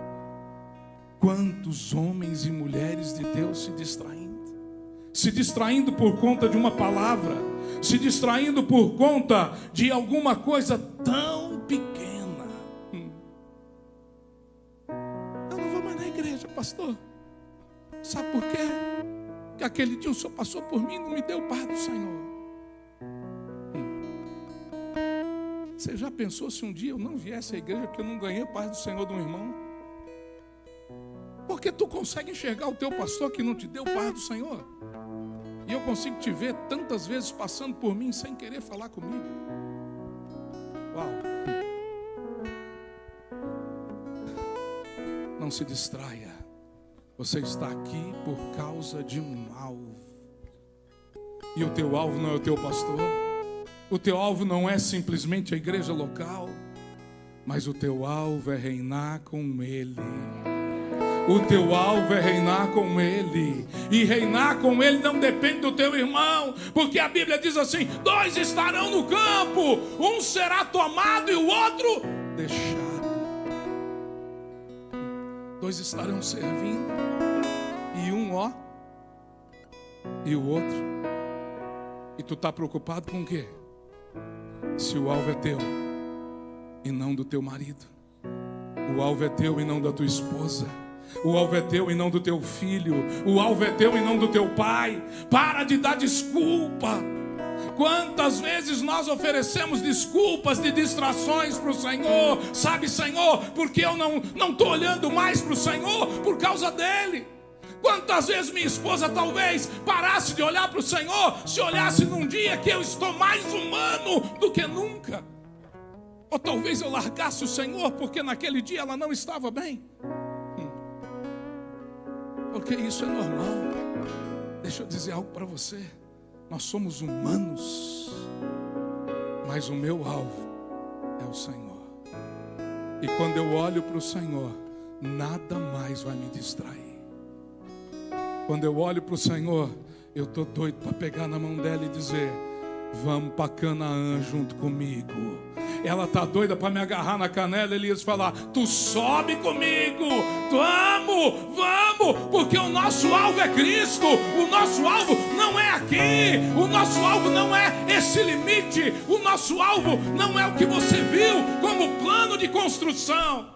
Quantos homens e mulheres de Deus se distraindo? Se distraindo por conta de uma palavra, se distraindo por conta de alguma coisa tão pequena. Eu não vou mais na igreja, pastor. Sabe por quê? Que aquele dia o Senhor passou por mim e não me deu paz do Senhor. Você já pensou se um dia eu não viesse à igreja porque eu não ganhei a paz do Senhor de um irmão? Porque tu consegue enxergar o teu pastor que não te deu paz do Senhor? E eu consigo te ver tantas vezes passando por mim sem querer falar comigo. Uau! Não se distraia. Você está aqui por causa de um alvo. E o teu alvo não é o teu pastor. O teu alvo não é simplesmente a igreja local. Mas o teu alvo é reinar com Ele. O teu alvo é reinar com Ele. E reinar com Ele não depende do teu irmão. Porque a Bíblia diz assim: 2 estarão no campo, um será tomado e o outro deixado. 2 estarão servindo, e um e o outro. E tu está preocupado com o quê? Se o alvo é teu e não do teu marido. O alvo é teu e não da tua esposa. O alvo é teu e não do teu filho. O alvo é teu e não do teu pai. Para de dar desculpa. Quantas vezes nós oferecemos desculpas de distrações para o Senhor? Sabe, Senhor, porque eu não estou olhando mais para o Senhor por causa dele. Quantas vezes minha esposa talvez parasse de olhar para o Senhor se olhasse num dia que eu estou mais humano do que nunca. Ou talvez eu largasse o Senhor porque naquele dia ela não estava bem. Porque isso é normal. Deixa eu dizer algo para você. Nós somos humanos, mas o meu alvo é o Senhor. E quando eu olho para o Senhor, nada mais vai me distrair. Quando eu olho para o Senhor, eu estou doido para pegar na mão dela e dizer: vamos para Canaã junto comigo. Ela está doida para me agarrar na canela. Elias falar: tu sobe comigo, vamos, porque o nosso alvo é Cristo. O nosso alvo não é aqui. O nosso alvo não é esse limite. O nosso alvo não é o que você viu como plano de construção.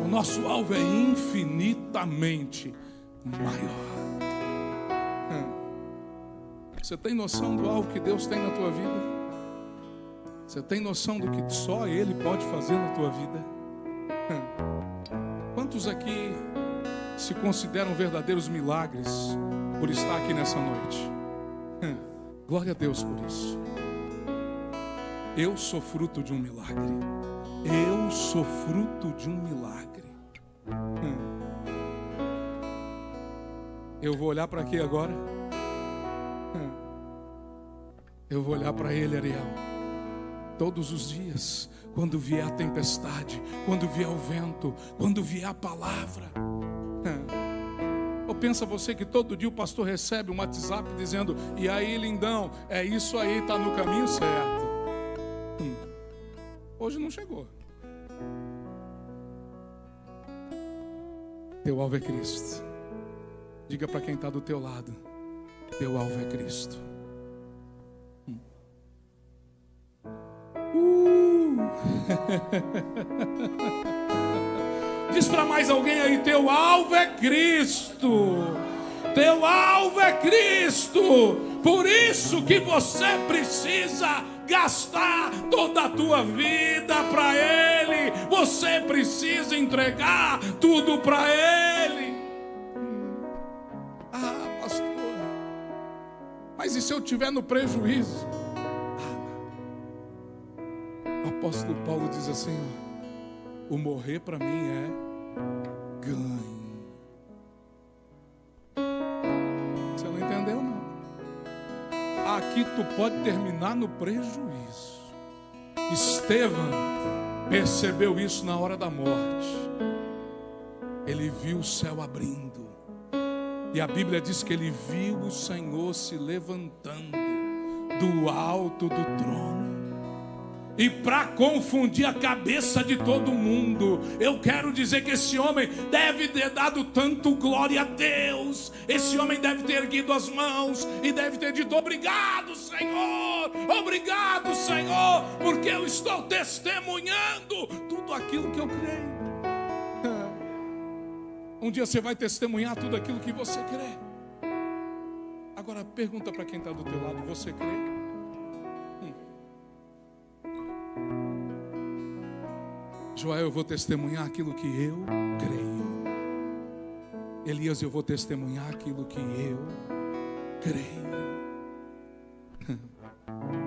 O nosso alvo é infinitamente maior. Você tem noção do alvo que Deus tem na tua vida? Você tem noção do que só Ele pode fazer na tua vida? Quantos aqui se consideram verdadeiros milagres por estar aqui nessa noite? Glória a Deus por isso. Eu sou fruto de um milagre. Eu sou fruto de um milagre. Eu vou olhar para aqui agora. Eu vou olhar para ele, Ariel. Todos os dias, quando vier a tempestade, quando vier o vento, quando vier a palavra. Ou pensa você que todo dia o pastor recebe um WhatsApp dizendo: e aí, lindão, é isso aí, está no caminho certo. Hoje não chegou. Teu alvo é Cristo. Diga para quem está do teu lado: teu alvo é Cristo. Diz para mais alguém aí: teu alvo é Cristo. Teu alvo é Cristo. Por isso que você precisa gastar toda a tua vida para Ele. Você precisa entregar tudo para Ele. Ah, pastor, mas e se eu estiver no prejuízo? O apóstolo Paulo diz assim: o morrer para mim é ganho. Você não entendeu, não? Aqui tu pode terminar no prejuízo. Estevão percebeu isso na hora da morte. Ele viu o céu abrindo. E a Bíblia diz que ele viu o Senhor se levantando do alto do trono. E para confundir a cabeça de todo mundo, eu quero dizer que esse homem deve ter dado tanto glória a Deus. Esse homem deve ter erguido as mãos e deve ter dito: obrigado, Senhor, obrigado, Senhor, porque eu estou testemunhando tudo aquilo que eu creio. Um dia você vai testemunhar tudo aquilo que você crê. Agora pergunta para quem está do teu lado: você crê? Joel, eu vou testemunhar aquilo que eu creio. Elias, eu vou testemunhar aquilo que eu creio.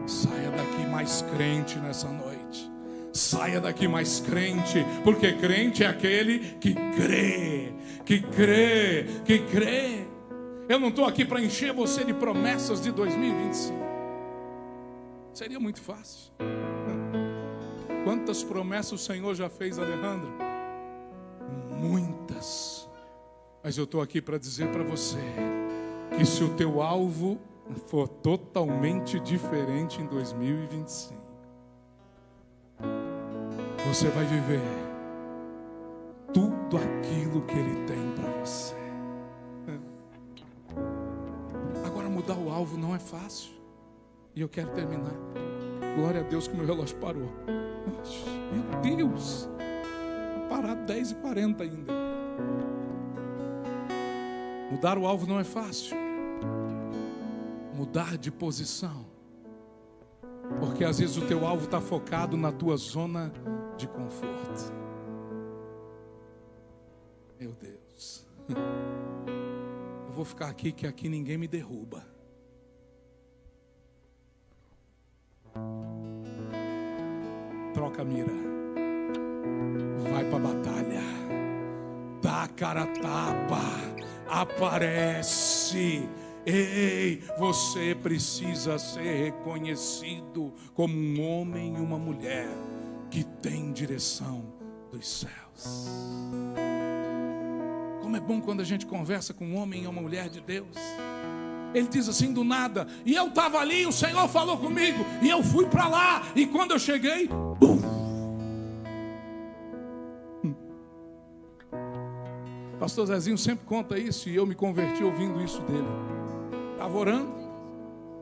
Saia daqui mais crente nessa noite. Saia daqui mais crente, porque crente é aquele que crê, que crê, que crê. Eu não estou aqui para encher você de promessas de 2025. Seria muito fácil. Quantas promessas o Senhor já fez, Alejandro? Muitas. Mas eu estou aqui para dizer para você que se o teu alvo for totalmente diferente em 2025, você vai viver tudo aquilo que Ele tem para você. Agora, mudar o alvo não é fácil. E eu quero terminar. Glória a Deus que meu relógio parou. Meu Deus, parado 10h40 ainda. Mudar o alvo não é fácil. Mudar de posição. Porque às vezes o teu alvo está focado na tua zona de conforto. Meu Deus. Eu vou ficar aqui, que aqui ninguém me derruba. Troca a mira. Vai para a batalha. Dá a cara a tapa. Aparece. Ei, você precisa ser reconhecido como um homem e uma mulher que tem direção dos céus. Como é bom quando a gente conversa com um homem e uma mulher de Deus. Ele diz assim do nada, e eu estava ali, o Senhor falou comigo, e eu fui para lá, e quando eu cheguei, Pastor Zezinho sempre conta isso, e eu me converti ouvindo isso dele. Estava orando,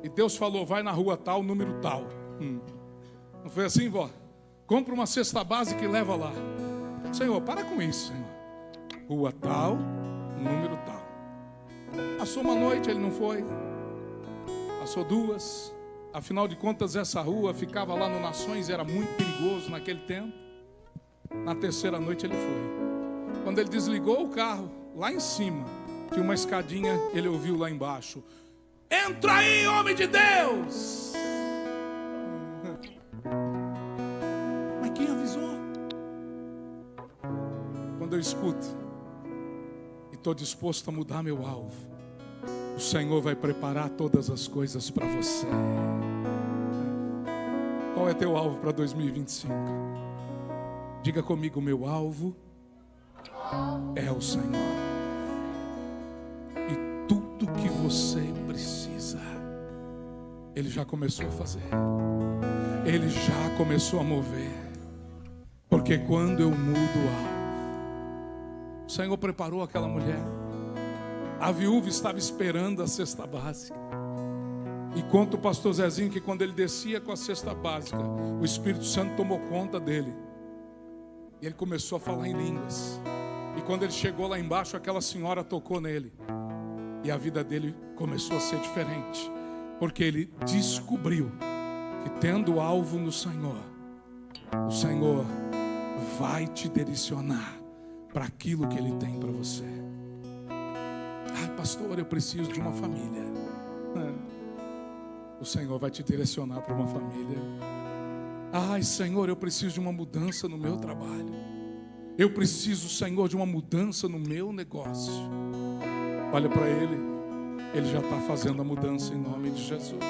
e Deus falou, vai na rua tal, número tal. Não foi assim, vó? Compra uma cesta básica e leva lá. Senhor, para com isso, Senhor. Rua tal, número tal. Passou uma noite, ele não foi. Passou duas. Afinal de contas, essa rua ficava lá no Nações, era muito perigoso naquele tempo. Na terceira noite ele foi. Quando ele desligou o carro, lá em cima, tinha uma escadinha, ele ouviu lá embaixo. Entra aí, homem de Deus! Mas quem avisou? Quando eu escuto e estou disposto a mudar meu alvo, o Senhor vai preparar todas as coisas para você. Qual é teu alvo para 2025? Diga comigo, meu alvo é o Senhor. E tudo que você precisa, Ele já começou a fazer. Ele já começou a mover. Porque quando eu mudo o alvo, o Senhor preparou aquela mulher. A viúva estava esperando a cesta básica. E conta o pastor Zezinho que quando ele descia com a cesta básica, o Espírito Santo tomou conta dele. E ele começou a falar em línguas. E quando ele chegou lá embaixo, aquela senhora tocou nele. E a vida dele começou a ser diferente. Porque ele descobriu que tendo alvo no Senhor, o Senhor vai te direcionar para aquilo que Ele tem para você. Ah, pastor, eu preciso de uma família. O Senhor vai te direcionar para uma família. Ai, Senhor, eu preciso de uma mudança no meu trabalho. Eu preciso, Senhor, de uma mudança no meu negócio. Olha para Ele. Ele já está fazendo a mudança em nome de Jesus.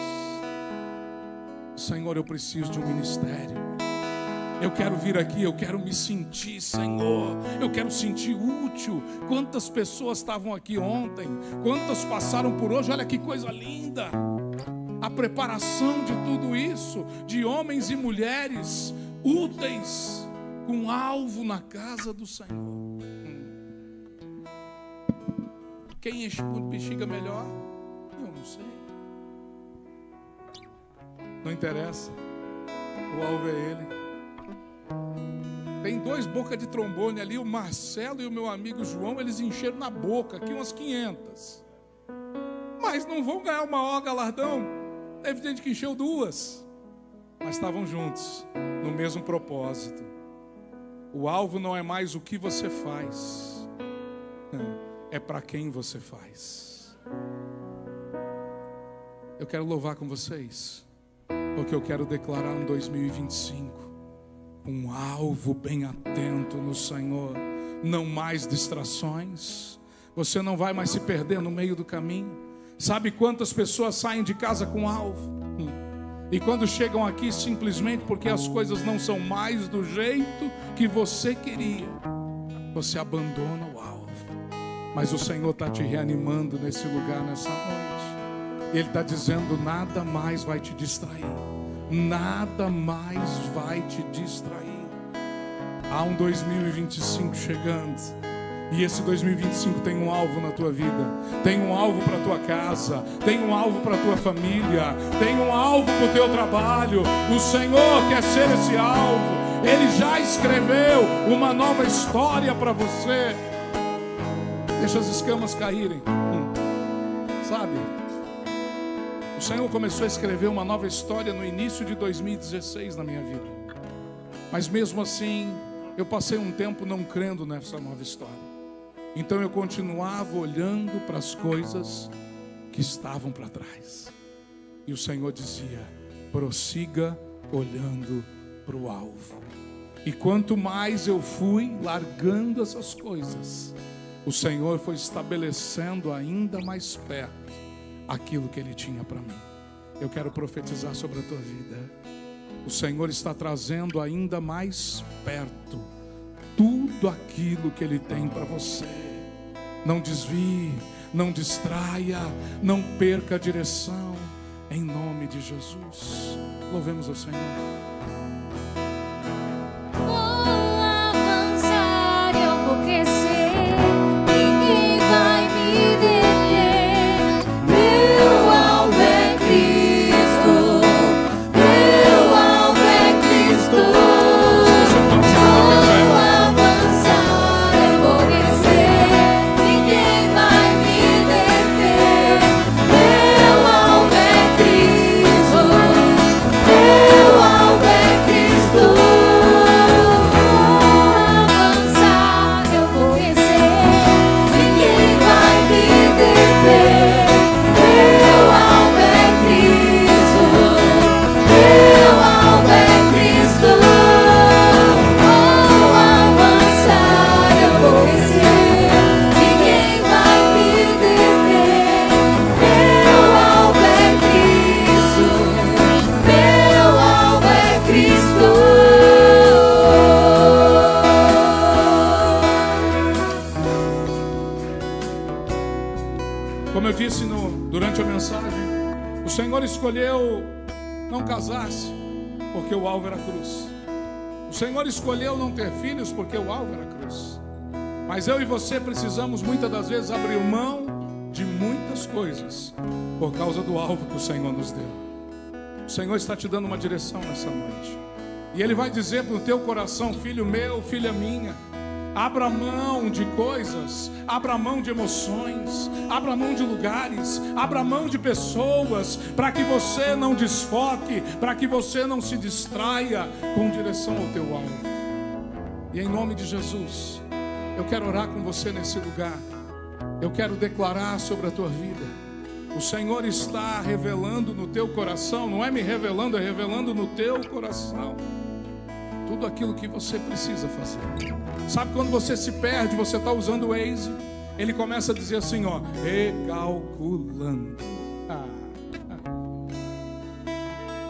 Senhor, eu preciso de um ministério. Eu quero vir aqui, eu quero me sentir, Senhor. Eu quero sentir útil. Quantas pessoas estavam aqui ontem? Quantas passaram por hoje? Olha que coisa linda. A preparação de tudo isso, de homens e mulheres úteis, com alvo na casa do Senhor. Quem enche por bexiga melhor? Eu não sei. Não interessa. O alvo é Ele. Tem dois bocas de trombone ali, o Marcelo e o meu amigo João, eles encheram na boca, aqui umas 500. Mas não vão ganhar o maior galardão. Teve gente que encheu duas, mas estavam juntos, no mesmo propósito. O alvo não é mais o que você faz, é para quem você faz. Eu quero louvar com vocês, porque eu quero declarar um 2025 um alvo bem atento no Senhor. Não mais distrações. Você não vai mais se perder no meio do caminho. Sabe quantas pessoas saem de casa com alvo? E quando chegam aqui simplesmente porque as coisas não são mais do jeito que você queria, você abandona o alvo. Mas o Senhor está te reanimando nesse lugar, nessa noite. Ele está dizendo, nada mais vai te distrair. Nada mais vai te distrair. Há um 2025 chegando. E esse 2025 tem um alvo na tua vida. Tem um alvo para a tua casa. Tem um alvo para a tua família. Tem um alvo para o teu trabalho. O Senhor quer ser esse alvo. Ele já escreveu uma nova história para você. Deixa as escamas caírem. Sabe? O Senhor começou a escrever uma nova história no início de 2016 na minha vida. Mas mesmo assim, eu passei um tempo não crendo nessa nova história. Então eu continuava olhando para as coisas que estavam para trás. E o Senhor dizia: prossiga olhando para o alvo. E quanto mais eu fui largando essas coisas, o Senhor foi estabelecendo ainda mais perto aquilo que Ele tinha para mim. Eu quero profetizar sobre a tua vida. O Senhor está trazendo ainda mais perto tudo aquilo que Ele tem para você. Não desvie, não distraia, não perca a direção. Em nome de Jesus. Louvemos o Senhor. Vou avançar, eu vou crescer, ninguém vai me deter. Meu alvo é Cristo, meu alvo é Cristo. Vou avançar, eu vou crescer, ninguém vai me deter. Meu alvo é Cristo, meu alvo é Cristo. Como eu disse durante a mensagem, o Senhor escolheu não casar-se porque o alvo era a cruz. O Senhor escolheu não ter filhos porque o alvo era a cruz. Mas eu e você precisamos muitas das vezes abrir mão de muitas coisas por causa do alvo que o Senhor nos deu. O Senhor está te dando uma direção nessa noite. E Ele vai dizer para o teu coração: filho meu, filha minha, abra mão de coisas, abra mão de emoções, abra mão de lugares, abra mão de pessoas, para que você não desfoque, para que você não se distraia com direção ao teu alvo. E em nome de Jesus, eu quero orar com você nesse lugar. Eu quero declarar sobre a tua vida. O Senhor está revelando no teu coração, não é me revelando, é revelando no teu coração tudo aquilo que você precisa fazer. Sabe quando você se perde, você está usando o Waze, ele começa a dizer assim, ó, recalculando.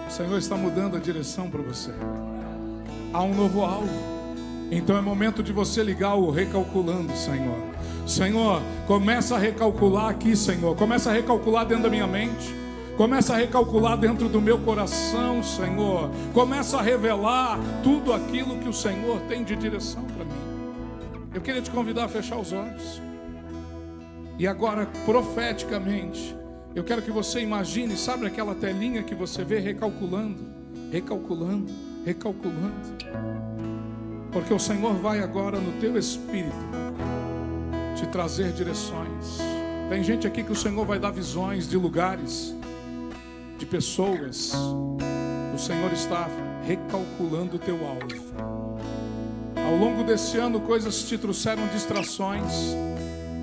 O Senhor está mudando a direção para você. Há um novo alvo. Então é momento de você ligar o recalculando, Senhor. Senhor, começa a recalcular aqui, Senhor. Começa a recalcular dentro da minha mente. Começa a recalcular dentro do meu coração, Senhor. Começa a revelar tudo aquilo que o Senhor tem de direção para mim. Eu queria te convidar a fechar os olhos. E agora, profeticamente, eu quero que você imagine, sabe aquela telinha que você vê recalculando, recalculando, recalculando. Porque o Senhor vai agora no teu espírito te trazer direções. Tem gente aqui que o Senhor vai dar visões de lugares, de pessoas. O Senhor está recalculando o teu alvo. Ao longo desse ano, coisas te trouxeram distrações.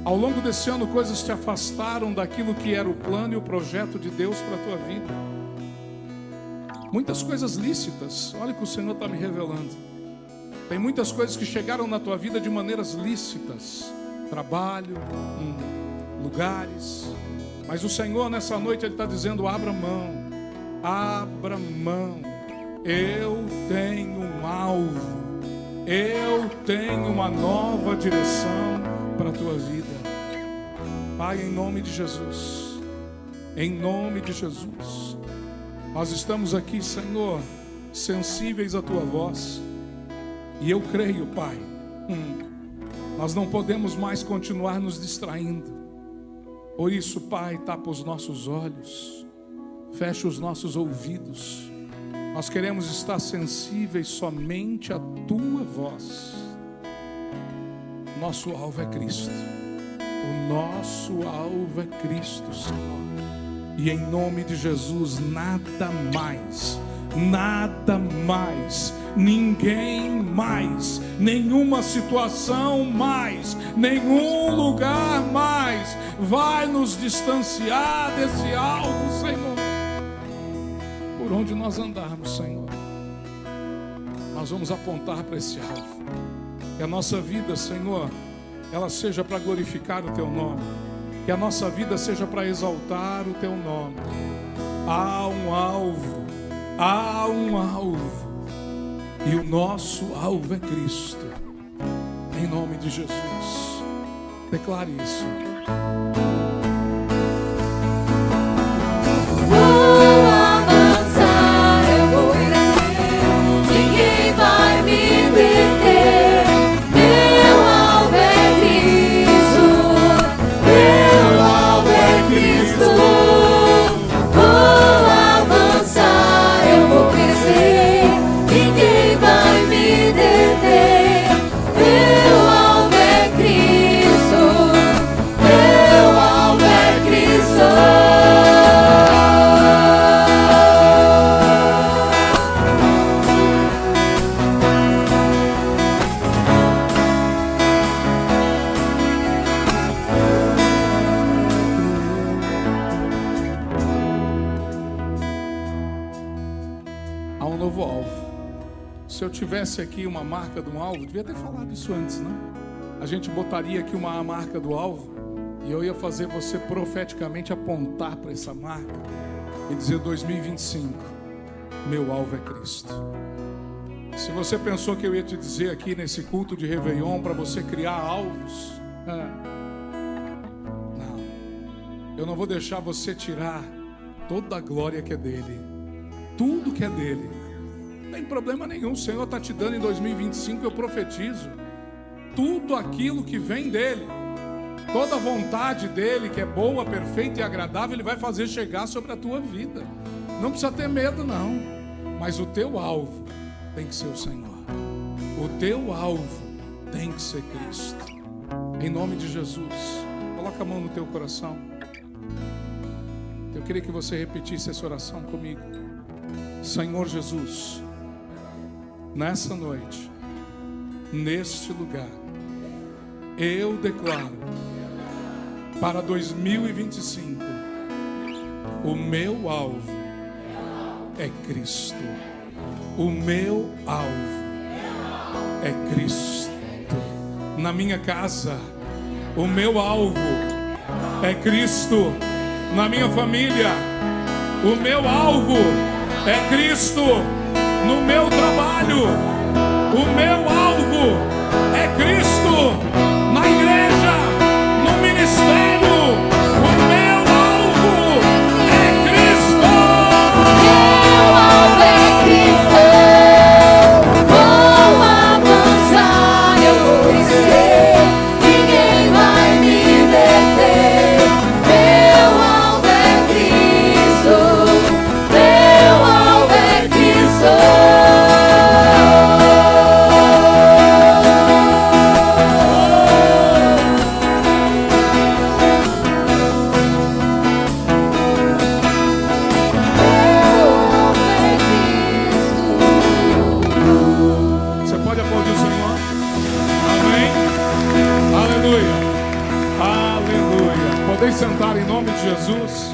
Ao longo desse ano, coisas te afastaram daquilo que era o plano e o projeto de Deus para a tua vida. Muitas coisas lícitas, olha o que o Senhor está me revelando. Tem muitas coisas que chegaram na tua vida de maneiras lícitas. Trabalho, lugares. Mas o Senhor nessa noite Ele está dizendo, abra mão. Abra mão. Eu tenho um alvo. Eu tenho uma nova direção para a tua vida. Pai, em nome de Jesus. Em nome de Jesus. Nós estamos aqui, Senhor, sensíveis à tua voz. E eu creio, Pai, nós não podemos mais continuar nos distraindo. Por isso, Pai, tapa os nossos olhos, fecha os nossos ouvidos Nós queremos estar sensíveis somente à tua voz. Nosso alvo é Cristo. O nosso alvo é Cristo, Senhor. E em nome de Jesus, nada mais, ninguém mais, nenhuma situação mais, nenhum lugar mais vai nos distanciar desse alvo, Senhor. Por onde nós andarmos, Senhor, nós vamos apontar para esse alvo. Que a nossa vida, Senhor, ela seja para glorificar o Teu nome. Que a nossa vida seja para exaltar o Teu nome. Há um alvo. E o nosso alvo é Cristo. Em nome de Jesus. Declare isso. Vou avançar, eu vou crescer, ninguém vai me deter. Meu alvo é Cristo, meu alvo é Cristo. Vou avançar, eu vou crescer, ninguém vai me deter. Meu alvo é Cristo, meu alvo é Cristo. Há um novo alvo. Se eu tivesse aqui uma marca de um alvo, devia ter falado isso antes, né? A gente botaria aqui uma marca do alvo e eu ia fazer você profeticamente apontar para essa marca e dizer: 2025, meu alvo é Cristo. Se você pensou que eu ia te dizer aqui nesse culto de Réveillon para você criar alvos, não, eu não vou deixar você tirar toda a glória que é dele, tudo que é dele. Não tem problema nenhum, o Senhor está te dando em 2025, eu profetizo tudo aquilo que vem dele, toda a vontade dele, que é boa, perfeita e agradável, ele vai fazer chegar sobre a tua vida. Não precisa ter medo não, mas o teu alvo tem que ser o Senhor, o teu alvo tem que ser Cristo. Em nome de Jesus, coloca a mão no teu coração. Eu queria que você repetisse essa oração comigo. Senhor Jesus, nessa noite, neste lugar, eu declaro para 2025, o meu alvo é Cristo. O meu alvo é Cristo. Na minha casa, o meu alvo é Cristo. Na minha família, o meu alvo é Cristo. No meu trabalho, o meu alvo é Cristo. Na igreja, no ministério, o meu alvo é Cristo. Meu alvo é Cristo. Vou avançar, eu vou crescer, ninguém vai me deter. Meu alvo é Cristo, meu alvo é Cristo. Você pode aplaudir o Senhor? Amém? Aleluia. Aleluia. Podem sentar em nome de Jesus.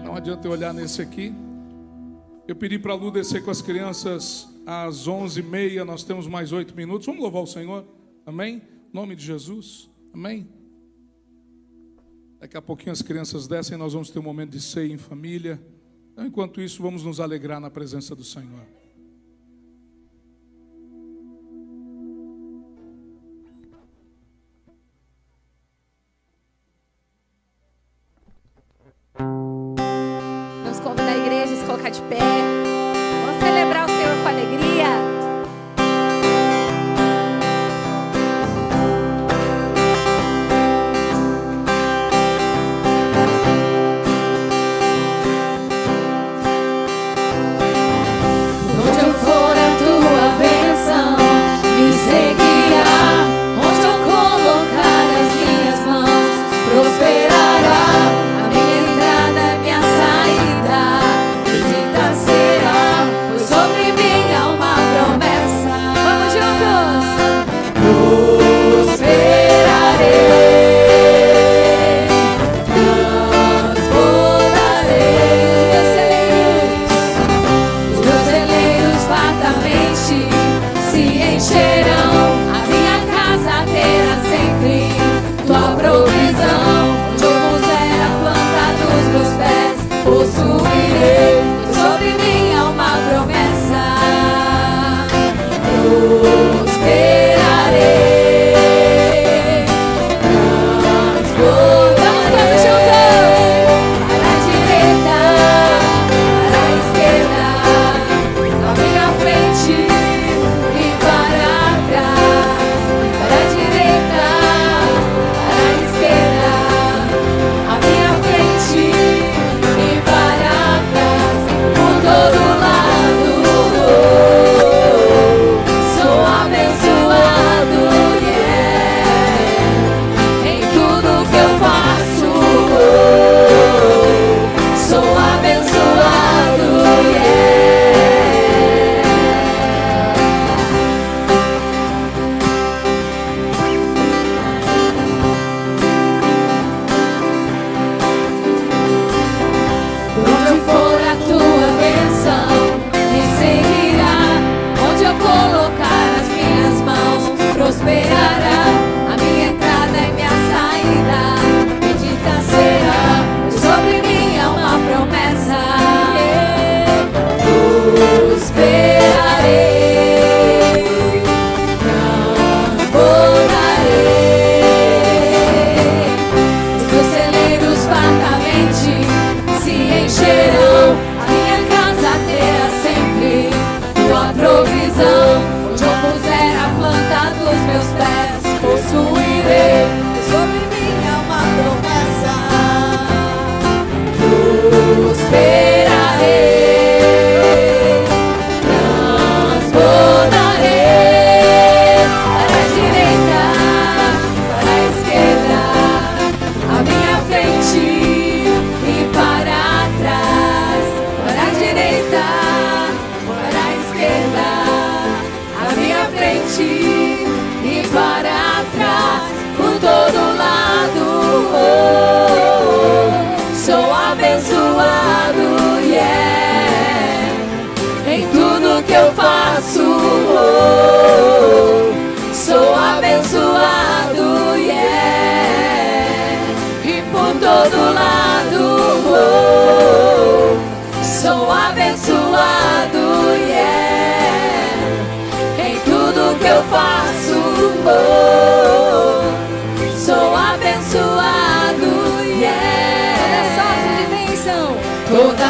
Não adianta eu olhar nesse aqui. Eu pedi para a Lu descer com as crianças às 11h30. Nós temos mais 8 minutos. Vamos louvar o Senhor? Amém? Em nome de Jesus. Amém? Daqui a pouquinho as crianças descem. Nós vamos ter um momento de ceia em família. Então, enquanto isso, vamos nos alegrar na presença do Senhor. Vamos convidar a igreja a se colocar de pé. Vamos celebrar o Senhor com alegria.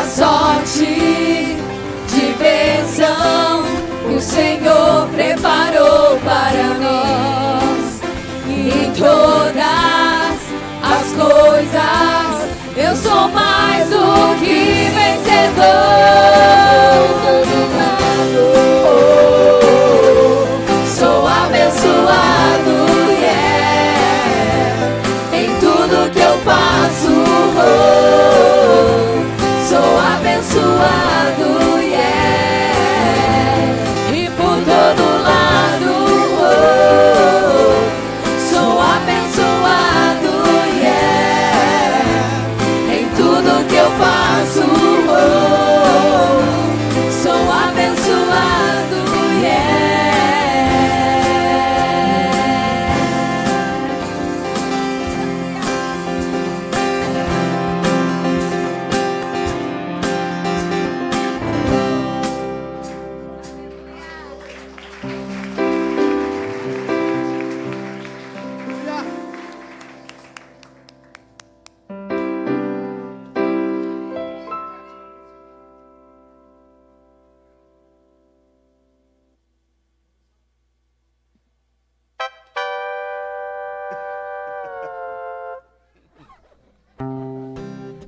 sorte de bênção que o Senhor preparou para nós. E em todas as coisas eu sou mais do que vencedor. Sou abençoado, yeah, em tudo que eu faço. Sou abençoado, yeah, e por todo lado. Sou abençoado, yeah, em tudo que eu faço. Sou abençoado, yeah.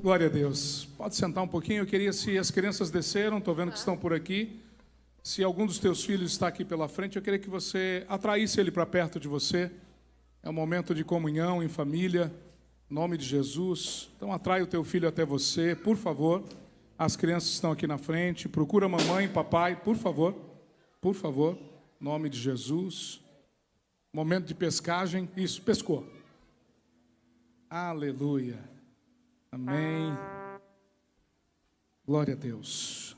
Glória a Deus. Pode sentar um pouquinho. Eu queria, se as crianças desceram, estou vendo que estão por aqui. Se algum dos teus filhos está aqui pela frente, eu queria que você atraísse ele para perto de você. É um momento de comunhão em família, em nome de Jesus. Então atrai o teu filho até você, por favor. As crianças estão aqui na frente. Procura mamãe, papai, por favor. Por favor, em nome de Jesus. Momento de pescagem. Isso, pescou. Aleluia. Amém. Glória a Deus.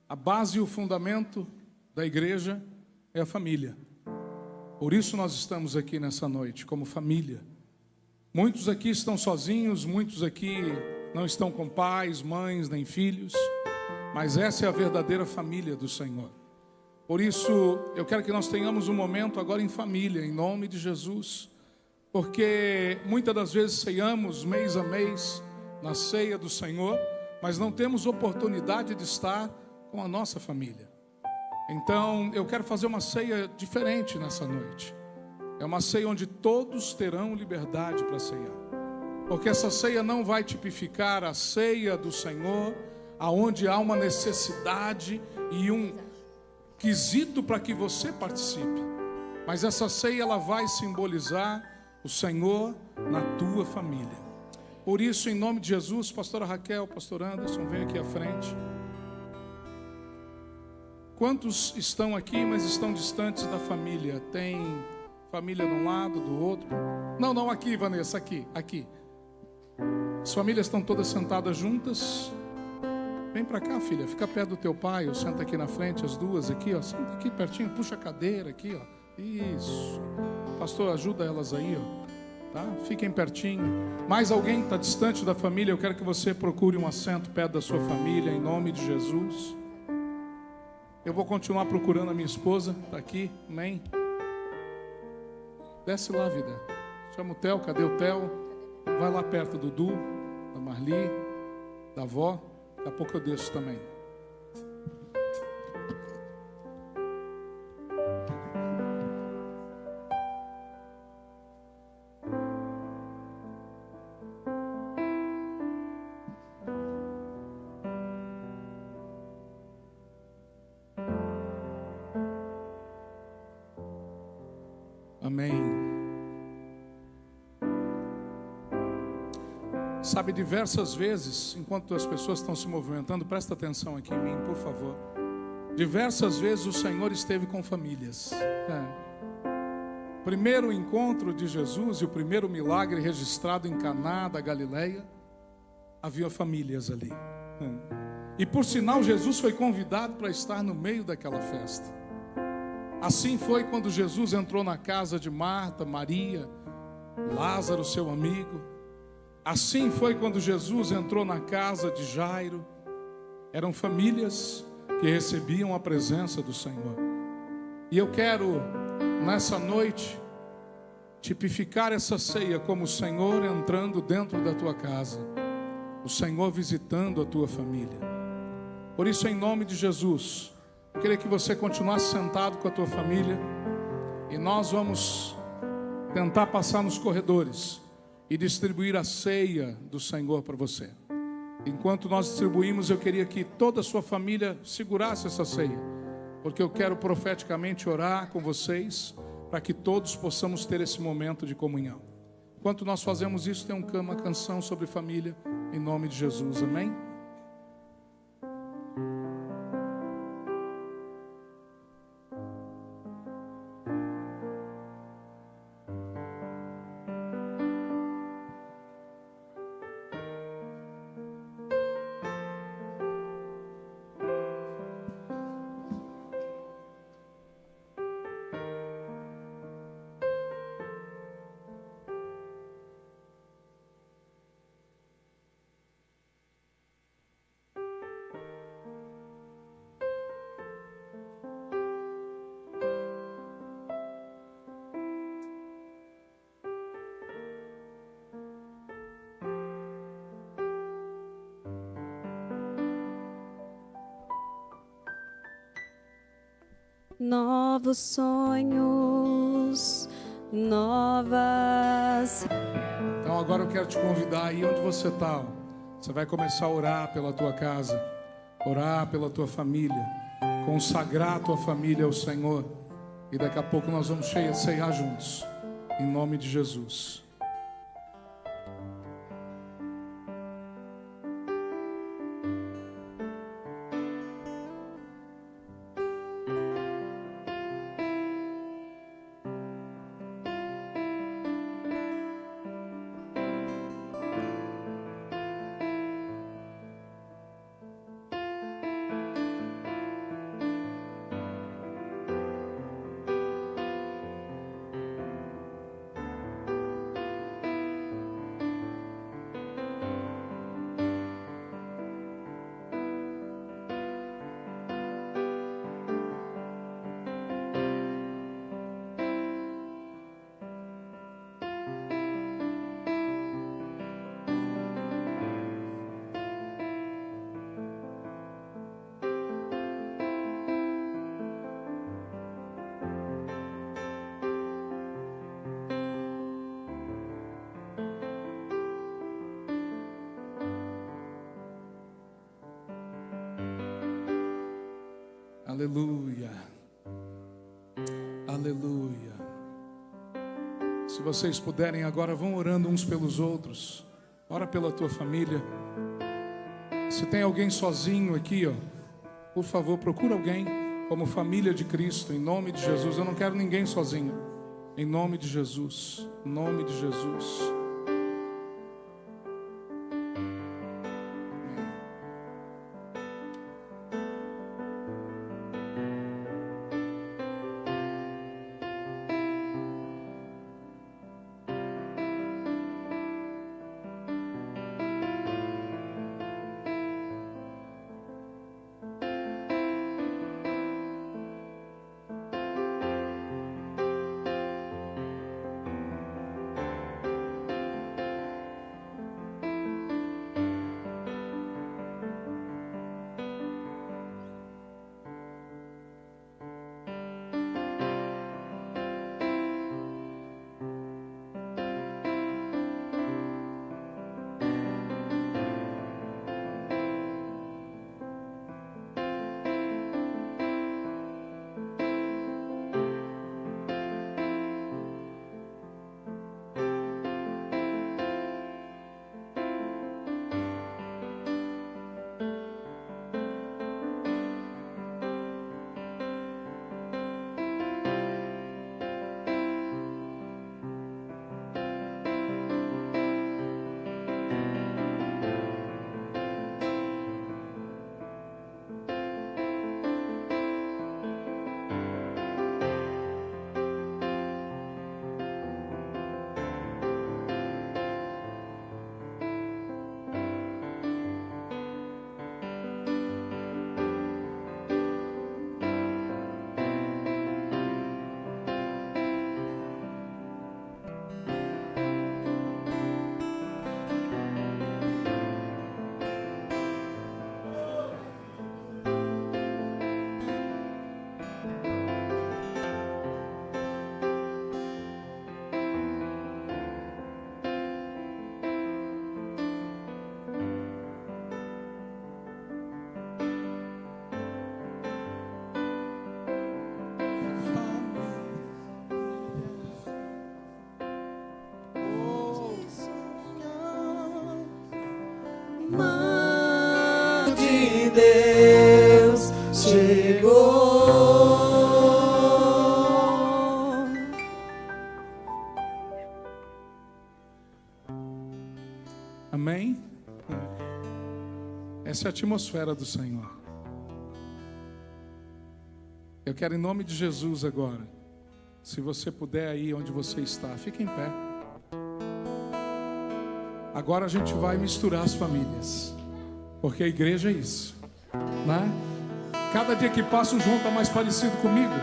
A base e o fundamento da igreja é a família. Por isso nós estamos aqui nessa noite, como família. Muitos aqui estão sozinhos, muitos aqui não estão com pais, mães, nem filhos, mas essa é a verdadeira família do Senhor. Por isso, eu quero que nós tenhamos um momento agora em família, em nome de Jesus, porque muitas das vezes ceiamos mês a mês na ceia do Senhor, mas não temos oportunidade de estar com a nossa família. Então, eu quero fazer uma ceia diferente nessa noite. É uma ceia onde todos terão liberdade para ceiar, porque essa ceia não vai tipificar a ceia do Senhor, aonde há uma necessidade e um quesito para que você participe, mas essa ceia ela vai simbolizar o Senhor na tua família. Por isso, em nome de Jesus, pastora Raquel, pastor Anderson, vem aqui à frente. Quantos estão aqui, mas estão distantes da família? Tem família de um lado, do outro? Não, aqui, Vanessa, aqui. As famílias estão todas sentadas juntas. Vem para cá, filha, fica perto do teu pai, ou senta aqui na frente, as duas aqui, ó, senta aqui pertinho, puxa a cadeira aqui, ó. Isso. Pastor, ajuda elas aí, ó. Tá? Fiquem pertinho. Mais alguém está distante da família? Eu quero que você procure um assento perto da sua família, em nome de Jesus. Eu vou continuar procurando a minha esposa, está aqui, amém? Desce lá, vida. Chama o Theo, cadê o Theo? Vai lá perto do Dudu, da Marli, da avó. Daqui a pouco eu desço também. Amém. Sabe, diversas vezes, enquanto as pessoas estão se movimentando, presta atenção aqui em mim, por favor. Diversas vezes o Senhor esteve com famílias. Primeiro encontro de Jesus e o primeiro milagre registrado em Caná da Galileia, havia famílias ali. E por sinal, Jesus foi convidado para estar no meio daquela festa. Assim foi quando Jesus entrou na casa de Marta, Maria, Lázaro, seu amigo. Assim foi quando Jesus entrou na casa de Jairo. Eram famílias que recebiam a presença do Senhor. E eu quero, nessa noite, tipificar essa ceia como o Senhor entrando dentro da tua casa, o Senhor visitando a tua família. Por isso, em nome de Jesus, eu queria que você continuasse sentado com a tua família e nós vamos tentar passar nos corredores e distribuir a ceia do Senhor para você. Enquanto nós distribuímos, eu queria que toda a sua família segurasse essa ceia, porque eu quero profeticamente orar com vocês para que todos possamos ter esse momento de comunhão. Enquanto nós fazemos isso, tem uma canção sobre família, em nome de Jesus, amém? Novos sonhos, novas. Então agora eu quero te convidar aí onde você está. Você vai começar a orar pela tua casa, orar pela tua família, consagrar a tua família ao Senhor. E daqui a pouco nós vamos ceiar juntos, em nome de Jesus. Aleluia, aleluia. Se vocês puderem agora, vão orando uns pelos outros. Ora pela tua família. Se tem alguém sozinho aqui, ó, por favor, procura alguém como família de Cristo, em nome de Jesus. Eu não quero ninguém sozinho, em nome de Jesus, em nome de Jesus. Essa é a atmosfera do Senhor. Eu quero, em nome de Jesus agora, se você puder aí onde você está, fique em pé. Agora a gente vai misturar as famílias, porque a igreja é isso, né? Cada dia que passa o João está mais parecido comigo.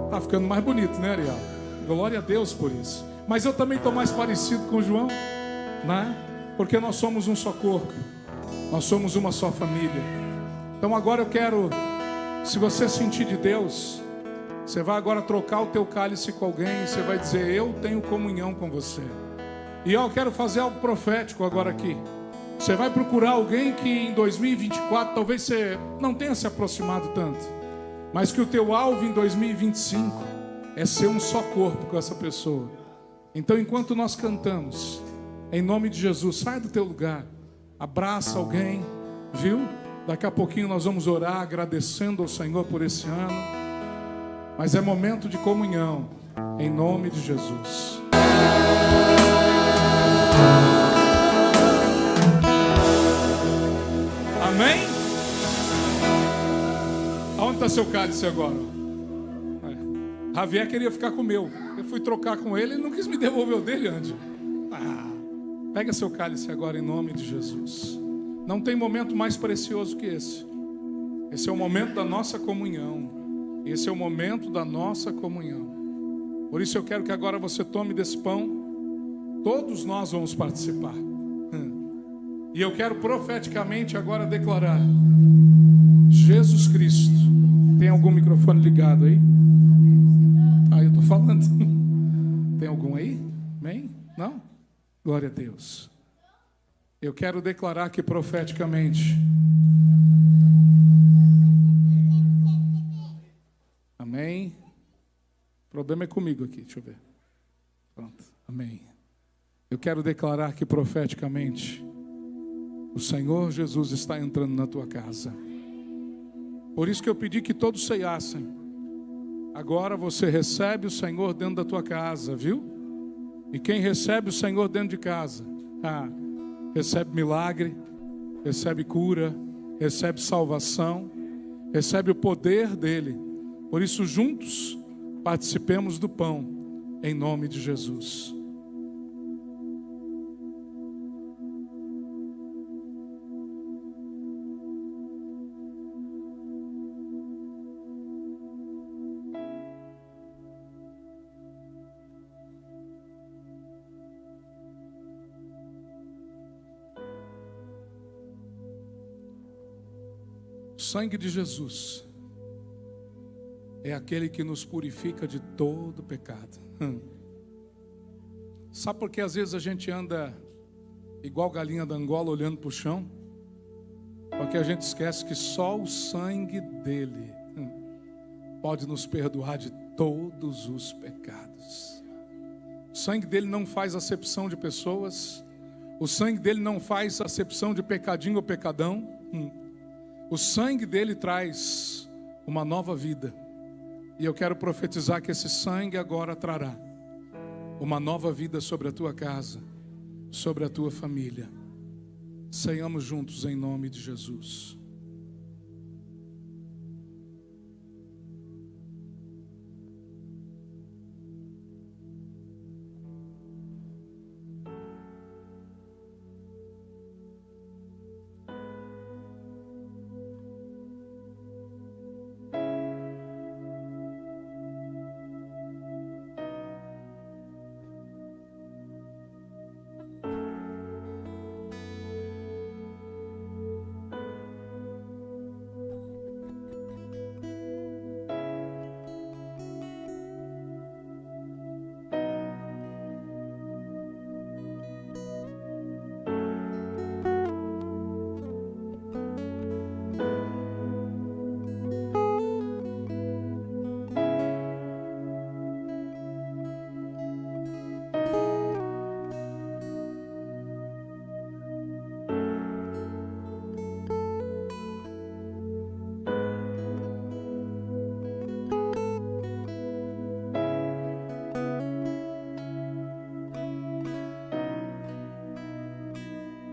Está ficando mais bonito, né, Ariel? Glória a Deus por isso. Mas eu também estou mais parecido com o João, né? Porque nós somos um só corpo, nós somos uma só família. Então agora eu quero, se você sentir de Deus, você vai agora trocar o teu cálice com alguém, você vai dizer: eu tenho comunhão com você. E eu quero fazer algo profético agora aqui. Você vai procurar alguém que em 2024 talvez você não tenha se aproximado tanto, mas que o teu alvo em 2025 é ser um só corpo com essa pessoa. Então, enquanto nós cantamos, em nome de Jesus, sai do teu lugar, abraça alguém, viu? Daqui a pouquinho nós vamos orar agradecendo ao Senhor por esse ano, mas é momento de comunhão, em nome de Jesus. Amém? Aonde está seu cálice agora? Javier queria ficar com o meu. Eu fui trocar com ele e não quis me devolver o dele antes. Pega seu cálice agora em nome de Jesus. Não tem momento mais precioso que esse. Esse é o momento da nossa comunhão. Esse é o momento da nossa comunhão. Por isso eu quero que agora você tome desse pão. Todos nós vamos participar. E eu quero profeticamente agora declarar: Jesus Cristo. Tem algum microfone ligado aí? Eu estou falando. Tem algum aí? Amém? Não? Glória a Deus. Eu quero declarar aqui profeticamente. Amém? O problema é comigo aqui, deixa eu ver. Pronto, amém. Eu quero declarar aqui profeticamente: o Senhor Jesus está entrando na tua casa. Por isso que eu pedi que todos ceiassem. Agora você recebe o Senhor dentro da tua casa, viu? E quem recebe o Senhor dentro de casa, recebe milagre, recebe cura, recebe salvação, recebe o poder dele. Por isso, juntos, participemos do pão, em nome de Jesus. O sangue de Jesus é aquele que nos purifica de todo pecado. Sabe por que às vezes a gente anda igual galinha da Angola olhando para o chão? Porque a gente esquece que só o sangue dele pode nos perdoar de todos os pecados. O sangue dele não faz acepção de pessoas. O sangue dele não faz acepção de pecadinho ou pecadão. O sangue dele traz uma nova vida. E eu quero profetizar que esse sangue agora trará uma nova vida sobre a tua casa, sobre a tua família. Ceiamos juntos em nome de Jesus.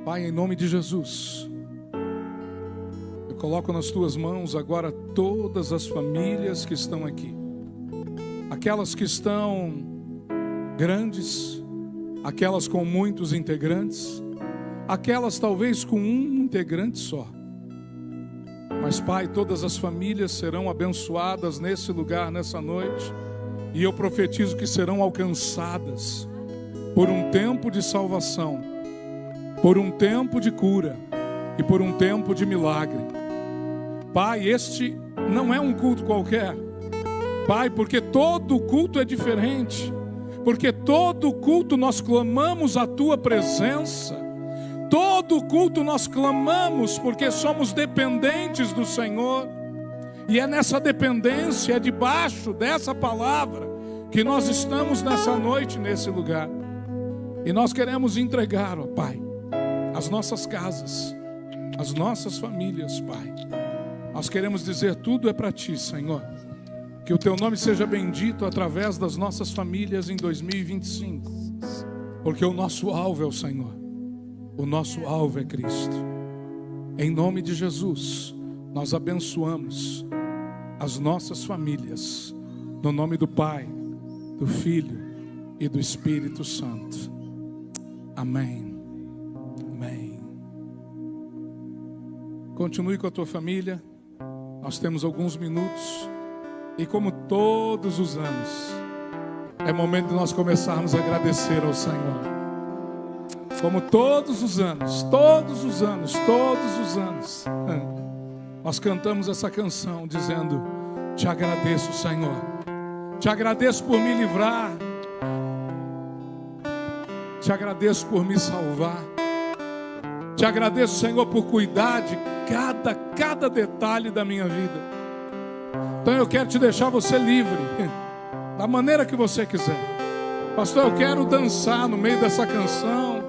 Pai, em nome de Jesus, coloco nas tuas mãos agora todas as famílias que estão aqui. Aquelas que estão grandes, aquelas com muitos integrantes, aquelas talvez com um integrante só. Mas, Pai, todas as famílias serão abençoadas nesse lugar, nessa noite. E eu profetizo que serão alcançadas por um tempo de salvação, por um tempo de cura e por um tempo de milagre. Pai, este não é um culto qualquer. Pai, porque todo culto é diferente. Porque todo culto nós clamamos a Tua presença. Todo culto nós clamamos porque somos dependentes do Senhor. E é nessa dependência, é debaixo dessa palavra que nós estamos nessa noite, nesse lugar. E nós queremos entregar, ó Pai, as nossas casas, as nossas famílias, Pai. Nós queremos dizer, tudo é para Ti, Senhor. Que o Teu nome seja bendito através das nossas famílias em 2025. Porque o nosso alvo é o Senhor. O nosso alvo é Cristo. Em nome de Jesus, nós abençoamos as nossas famílias. No nome do Pai, do Filho e do Espírito Santo. Amém. Amém. Continue com a tua família. Nós temos alguns minutos. E como todos os anos, é momento de nós começarmos a agradecer ao Senhor. Como todos os anos, nós cantamos essa canção dizendo: te agradeço, Senhor. Te agradeço por me livrar. Te agradeço por me salvar. Te agradeço, Senhor, por cuidar de cada detalhe da minha vida. Então eu quero te deixar você livre, da maneira que você quiser. Pastor, eu quero dançar no meio dessa canção.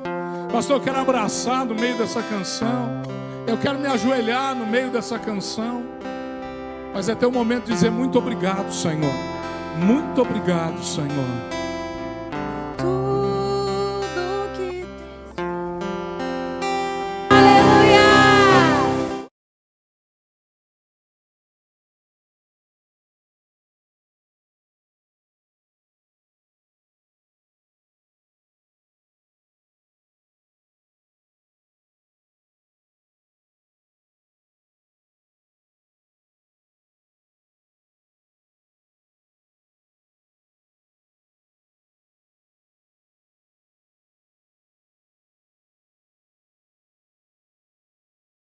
Pastor, eu quero abraçar no meio dessa canção. Eu quero me ajoelhar no meio dessa canção. Mas é teu momento de dizer muito obrigado, Senhor. Muito obrigado, Senhor.